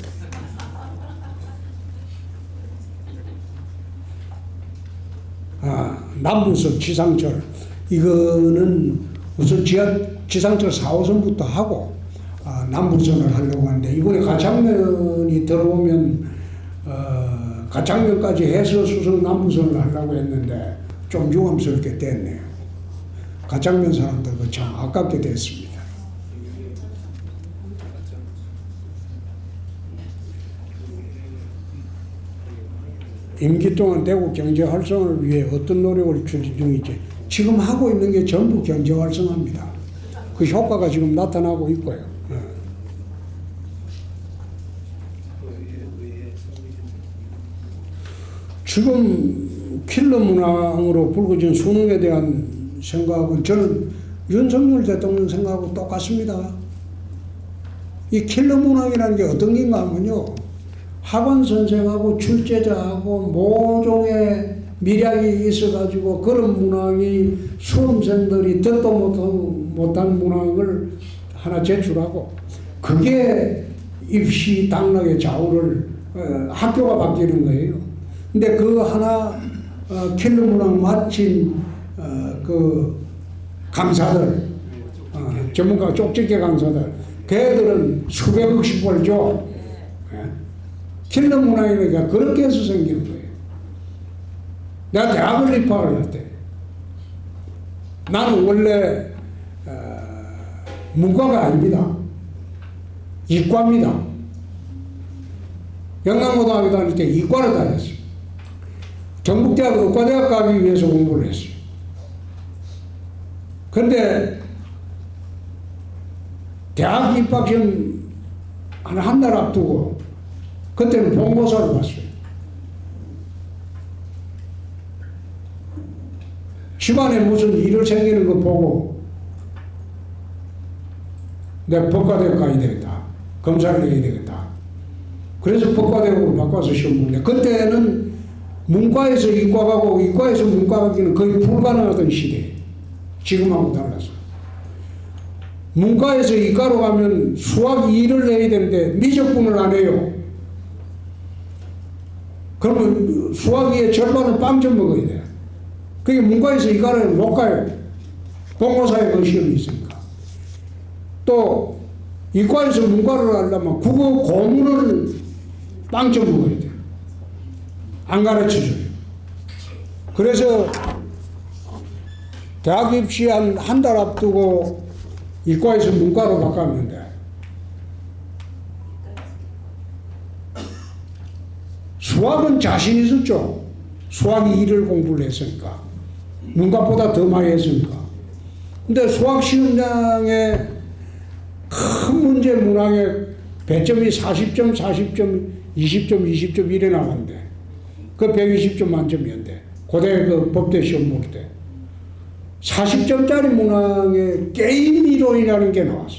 [SPEAKER 1] 남부선 지상철 이거는 우선 지상철 4호선부터 하고 남부선을 하려고 하는데 이번에 가창면이 들어오면 가창면까지 해서 수성 남부선을 하려고 했는데 좀 유감스럽게 됐네요. 가창면 사람들도 참 아깝게 됐습니다. 임기 동안 대구 경제 활성화를 위해 어떤 노력을 추진 중인지 지금 하고 있는 게 전부 경제 활성화입니다. 그 효과가 지금 나타나고 있고요. 지금 킬러 문항으로 불거진 수능에 대한 생각은 저는 윤석열 대통령 생각하고 똑같습니다. 이 킬러 문항이라는 게 어떤 게인가 하면요. 학원 선생하고 출제자하고 모종의 미량이 있어가지고 그런 문항이 수험생들이 듣도 못한 문항을 하나 제출하고 그게 입시 당락의 좌우를 학교가 바뀌는 거예요. 근데 그 하나 킬러 문항 마친 그 강사들 전문가 쪽집게 강사들 걔들은 수백억씩 벌죠. 킬러 문항이니까 그렇게 해서 생기는 거예요. 내가 대학을 입학을 할 때 나는 원래 문과가 아닙니다. 이과입니다. 영남고등학교 다닐 때 이과를 다녔어요. 경북대학 의과대학 가기 위해서 공부를 했어요. 그런데 대학 입학시험 한 달 앞두고 그때는 본고사를 봤어요. 집안에 무슨 일을 생기는 거 보고 내가 법과대학 가야 되겠다. 검사를 해야 되겠다. 그래서 법과대학으로 바꿔서 시험 보는데 그때는 문과에서 이과 가고 이과에서 문과 가기는 거의 불가능하던 시대예요. 지금하고 달라서. 문과에서 이과로 가면 수학 2를 해야 되는데 미적분을 안 해요. 그러면 수학 2의 절반은 빵점 먹어야 돼요. 그게 문과에서 이과를 못 가요. 본고사에 그 시험이 있으니까. 또 이과에서 문과를 하려면 국어 고문을 빵점 먹어야 돼요. 안 가르쳐줘요. 그래서 대학 입시 한 달 앞두고 이과에서 문과로 바꿨는데 수학은 자신 있었죠. 수학 2를 공부를 했으니까. 문과보다 더 많이 했으니까. 근데 수학시험장에 큰 문제 문항에 배점이 40점, 40점, 20점, 20점 이래 나왔는데 그 120점 만점이었는데 고대 그 법대 시험 볼 때 40점짜리 문항에 게임 이론이라는 게 나왔어.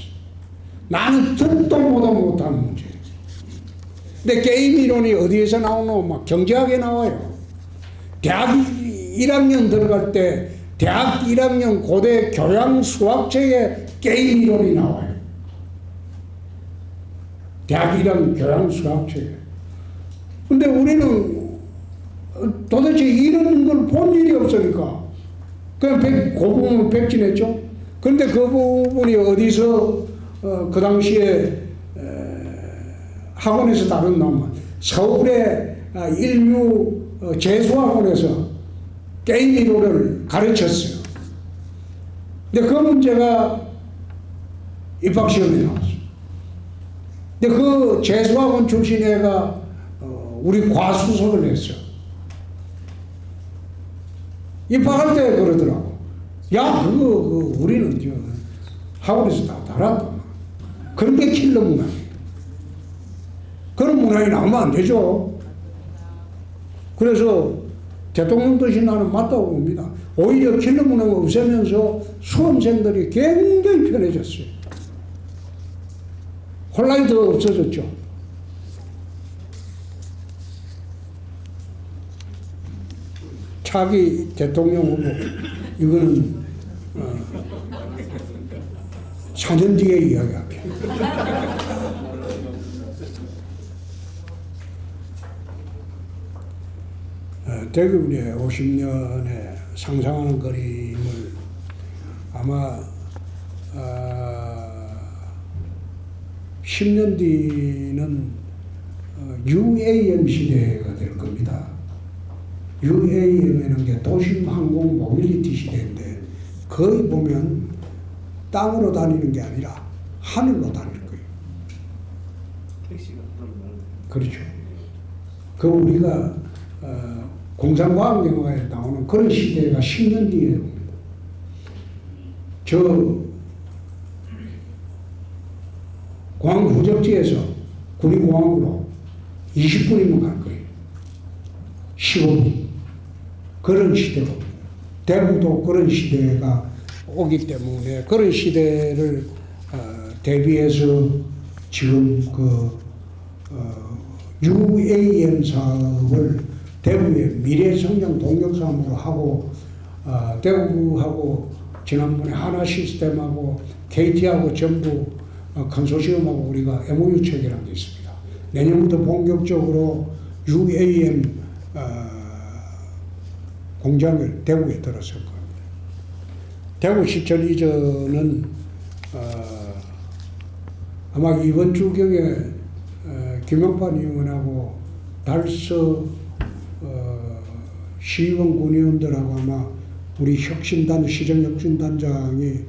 [SPEAKER 1] 나는 듣도 보도 못하는 문제. 근데 게임 이론이 어디에서 나오노? 막 경제학에 나와요. 대학 1학년 들어갈 때 대학 1학년 고대 교양 수학책에 게임 이론이 나와요. 대학 1학년 교양 수학책에. 근데 우리는 도대체 이런 걸 본 일이 없으니까 그냥 그 부분을 백진했죠. 그런데 그 부분이 어디서 그 당시에 학원에서 다뤘냐면 서울의 인류 재수학원에서 게임 이론을 가르쳤어요. 근데 그 문제가 입학시험에 나왔어요. 근데 그 재수학원 출신 애가 우리 과수석을 했어요. 입학할 때 그러더라고. 야, 그거 우리는 학원에서 다 달았다. 그런 게 킬러 문항이에요. 그런 문항이 나오면 안 되죠. 그래서 대통령 뜻이 나는 맞다고 봅니다. 오히려 킬러 문항을 없애면서 수험생들이 굉장히 편해졌어요. 혼란이 더 없어졌죠. 차기 대통령 후보 이거는 4년 뒤에 이야기할게요. 대구의 50년에 상상하는 그림을 아마 10년 뒤는 UAM 시대가 될 겁니다. UAM이라는 게 도심 항공 모빌리티 시대인데 거의 보면 땅으로 다니는 게 아니라 하늘로 다닐 거예요.
[SPEAKER 4] 택시가
[SPEAKER 1] 그렇죠. 그 우리가 공상과학 영화에 나오는 그런 시대가 10년 뒤에 옵니다. 저 공항 후적지에서 구리공항으로 20분이면 갈 거예요. 15분. 그런 시대로 옵니다. 대구도 그런 시대가 오기 때문에 그런 시대를 대비해서 지금 UAM 사업을 대구의 미래성장 동력사업으로 하고 대구하고 지난번에 하나시스템하고 KT하고 전부 컨소시엄하고 우리가 MOU 체결한 게 있습니다. 내년부터 본격적으로 UAM 공장을 대구에 들어설 겁니다. 대구시청 이전은 아마 이번 주경에 김영판 의원하고 달서 시의원 군의원들하고 아마 우리 시정혁신단장이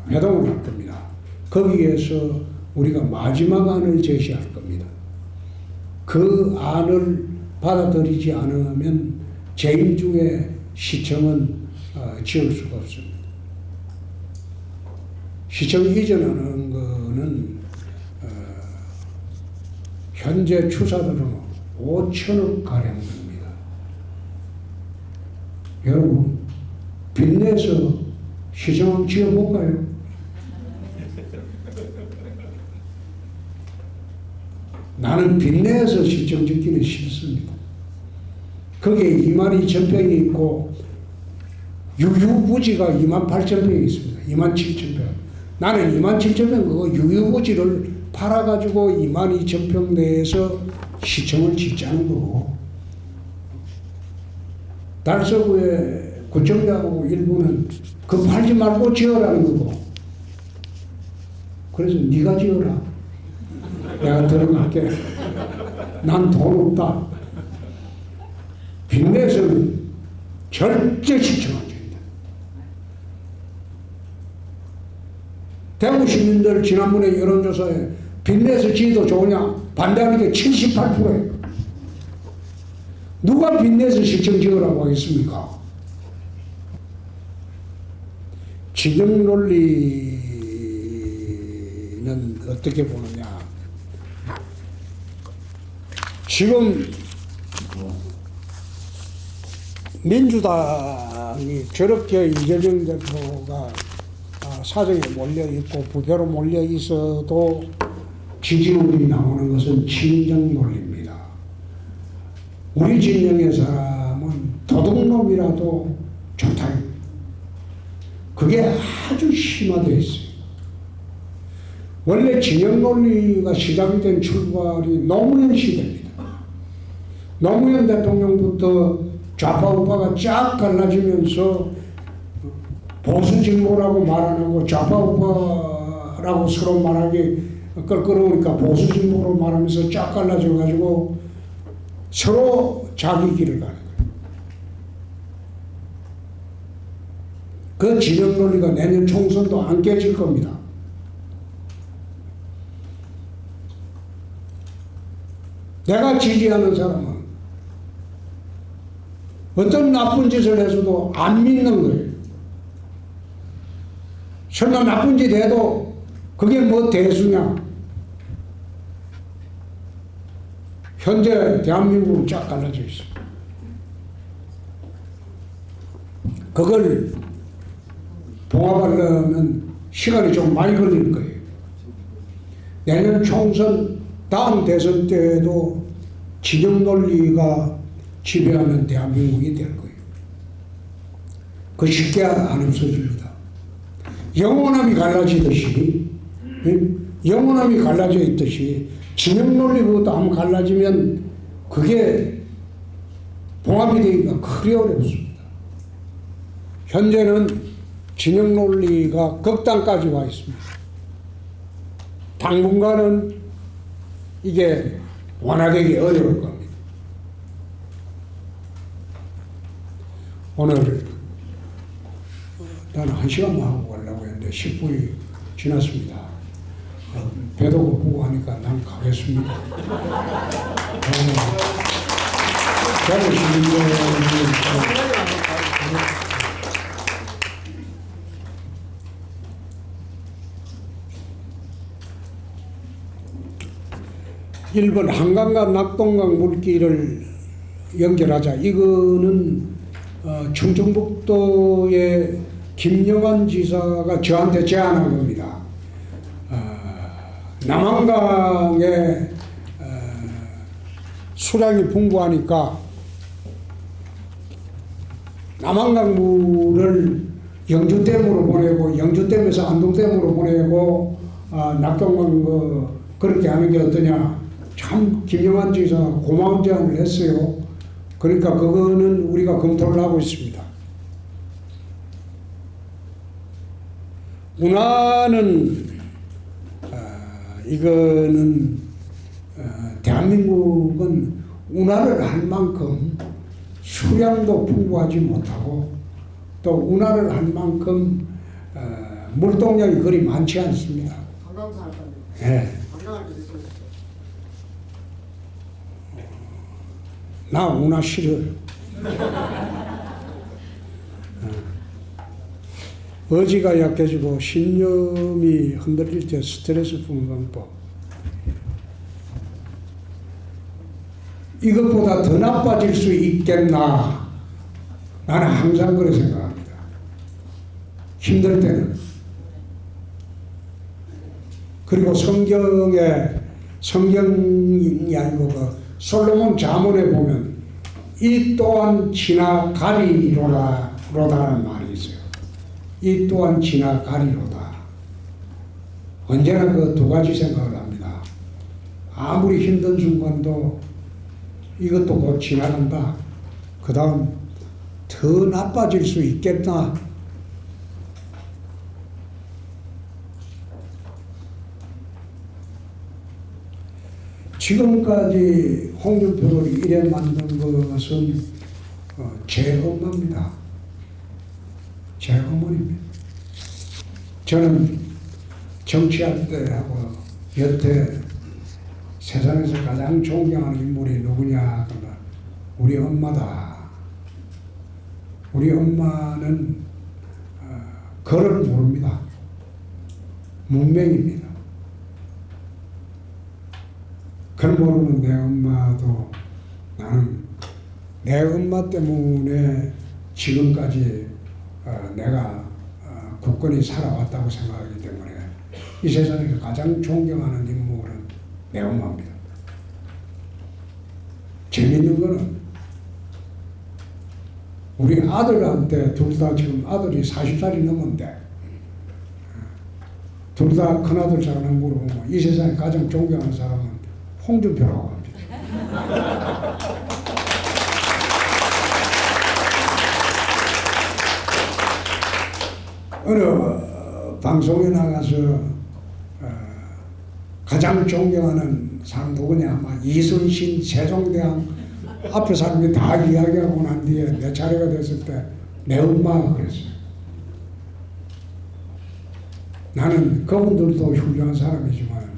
[SPEAKER 1] 회동을 할 겁니다. 거기에서 우리가 마지막 안을 제시할 겁니다. 그 안을 받아들이지 않으면 재임 중에 시청은 지을 수가 없습니다. 시청 이전하는 거는 현재 추사들은 5천억 가량 됩니다. 여러분 빚내서 시청 지어볼까요? 나는 빚내서 시청 짓기는 싫습니다. 거기에 22,000평이 있고 유유부지가 28,000평이 있습니다. 27,000평. 나는 27,000평 그거 유유부지를 팔아가지고 22,000평 내에서 시청을 짓자는 거고 달서구의 구청장하고 일부는 그거 팔지 말고 지어라는 거고 그래서 네가 지어라. 내가 들어갈게. 난 돈 없다. 빚내서는 절대 시청 안 됩니다. 대구 시민들 지난번에 여론조사에 빚내서 지어도 좋으냐 반대하는 게 78%예요. 누가 빚내서 시청 지으라고 하겠습니까? 진영 논리는 어떻게 보느냐. 지금 민주당이 저렇게 이재명 대표가 사정에 몰려 있고 부패로 몰려 있어도 지지율이 나오는 것은 친정 논리입니다. 우리 진영의 사람은 도둑놈이라도 좋다. 그게 아주 심화되어 있어요. 원래 진영 논리가 시작된 출발이 노무현 시대입니다. 노무현 대통령부터 좌파 우파가 쫙 갈라지면서 보수 진보라고 말 안 하고 좌파 우파라고 서로 말하기 껄끄러우니까 보수 진보로 말하면서 쫙 갈라져 가지고 서로 자기 길을 가는 거예요. 그 진영 논리가 내년 총선도 안 깨질 겁니다. 내가 지지하는 사람은 어떤 나쁜 짓을 해서도 안 믿는 거예요. 설마 나쁜 짓 해도 그게 뭐 대수냐. 현재 대한민국은 쫙 갈라져 있어. 그걸 봉합하려면 시간이 좀 많이 걸릴 거예요. 내년 총선 다음 대선 때에도 진영 논리가 지배하는 대한민국이 될 거예요. 그 쉽게 안 없어집니다. 영원함이 갈라지듯이, 영원함이 갈라져 있듯이 진영 논리부터 한번 갈라지면 그게 봉합이 되기가 그리 어렵습니다. 현재는 진영 논리가 극단까지 와 있습니다. 당분간은 이게 완화되기 어려울 겁니다. 오늘 나는 1시간만 하고 가려고 했는데 10분이 지났습니다. 배도 고프고 하니까 난 가겠습니다. 일본 한강과 낙동강 물길을 연결하자. 이거는 충청북도의 김영환 지사가 저한테 제안한 겁니다. 남한강에 수량이 풍부하니까 남한강 물을 영주댐으로 보내고 영주댐에서 안동댐으로 보내고 낙동강 그렇게 하는 게 어떠냐. 참 김영환 지사 고마운 제안을 했어요. 그러니까 그거는 우리가 검토를 하고 있습니다. 운하는 이거는 대한민국은 운하를 할 만큼 수량도 풍부하지 못하고 또 운하를 할 만큼 물동량이 그리 많지 않습니다.
[SPEAKER 5] 관광사 할 건데.
[SPEAKER 1] 네.
[SPEAKER 5] 관광할 때도 있어요.
[SPEAKER 1] 나 운하 싫어요. 의지가 약해지고 신념이 흔들릴 때 스트레스 푸는 방법. 이것보다 더 나빠질 수 있겠나. 나는 항상 그렇게 생각합니다. 힘들 때는. 그리고 성경이 아니고 그 솔로몬 자문에 보면 이 또한 지나가리로다라는 말이 있어요. 이 또한 지나가리로다. 언제나 그 두 가지 생각을 합니다. 아무리 힘든 순간도 이것도 곧 지나간다. 그 다음 더 나빠질 수 있겠나. 지금까지 홍준표를 이래 만든 것은 제 엄마입니다. 제 어머니입니다. 저는 정치할 때하고 여태 세상에서 가장 존경하는 인물이 누구냐 그러면 우리 엄마다. 우리 엄마는 글을 모릅니다. 문맹입니다. 글 모르는 내 엄마도 나는 내 엄마 때문에 지금까지 내가 굳건히 살아왔다고 생각하기 때문에 이 세상에서 가장 존경하는 인물은 내 엄마입니다. 재밌는 거는 우리 아들한테 둘 다 지금 아들이 40살이 넘었는데 둘 다 큰아들처럼 물어보면 이 세상에 가장 존경하는 사람은 홍준표라고 합니다. 어느 방송에 나가서 가장 존경하는 사람 누구냐 아마 이순신 세종대왕 앞에 사람이 다 이야기하고 난 뒤에 내 차례가 됐을 때 내 엄마가 그랬어요. 나는 그분들도 훌륭한 사람이지만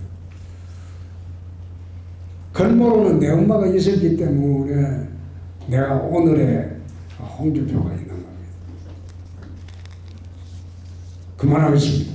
[SPEAKER 1] 글 모르는 내 엄마가 있었기 때문에 내가 오늘의 홍준표가 있는 겁니다. 그만하겠습니다.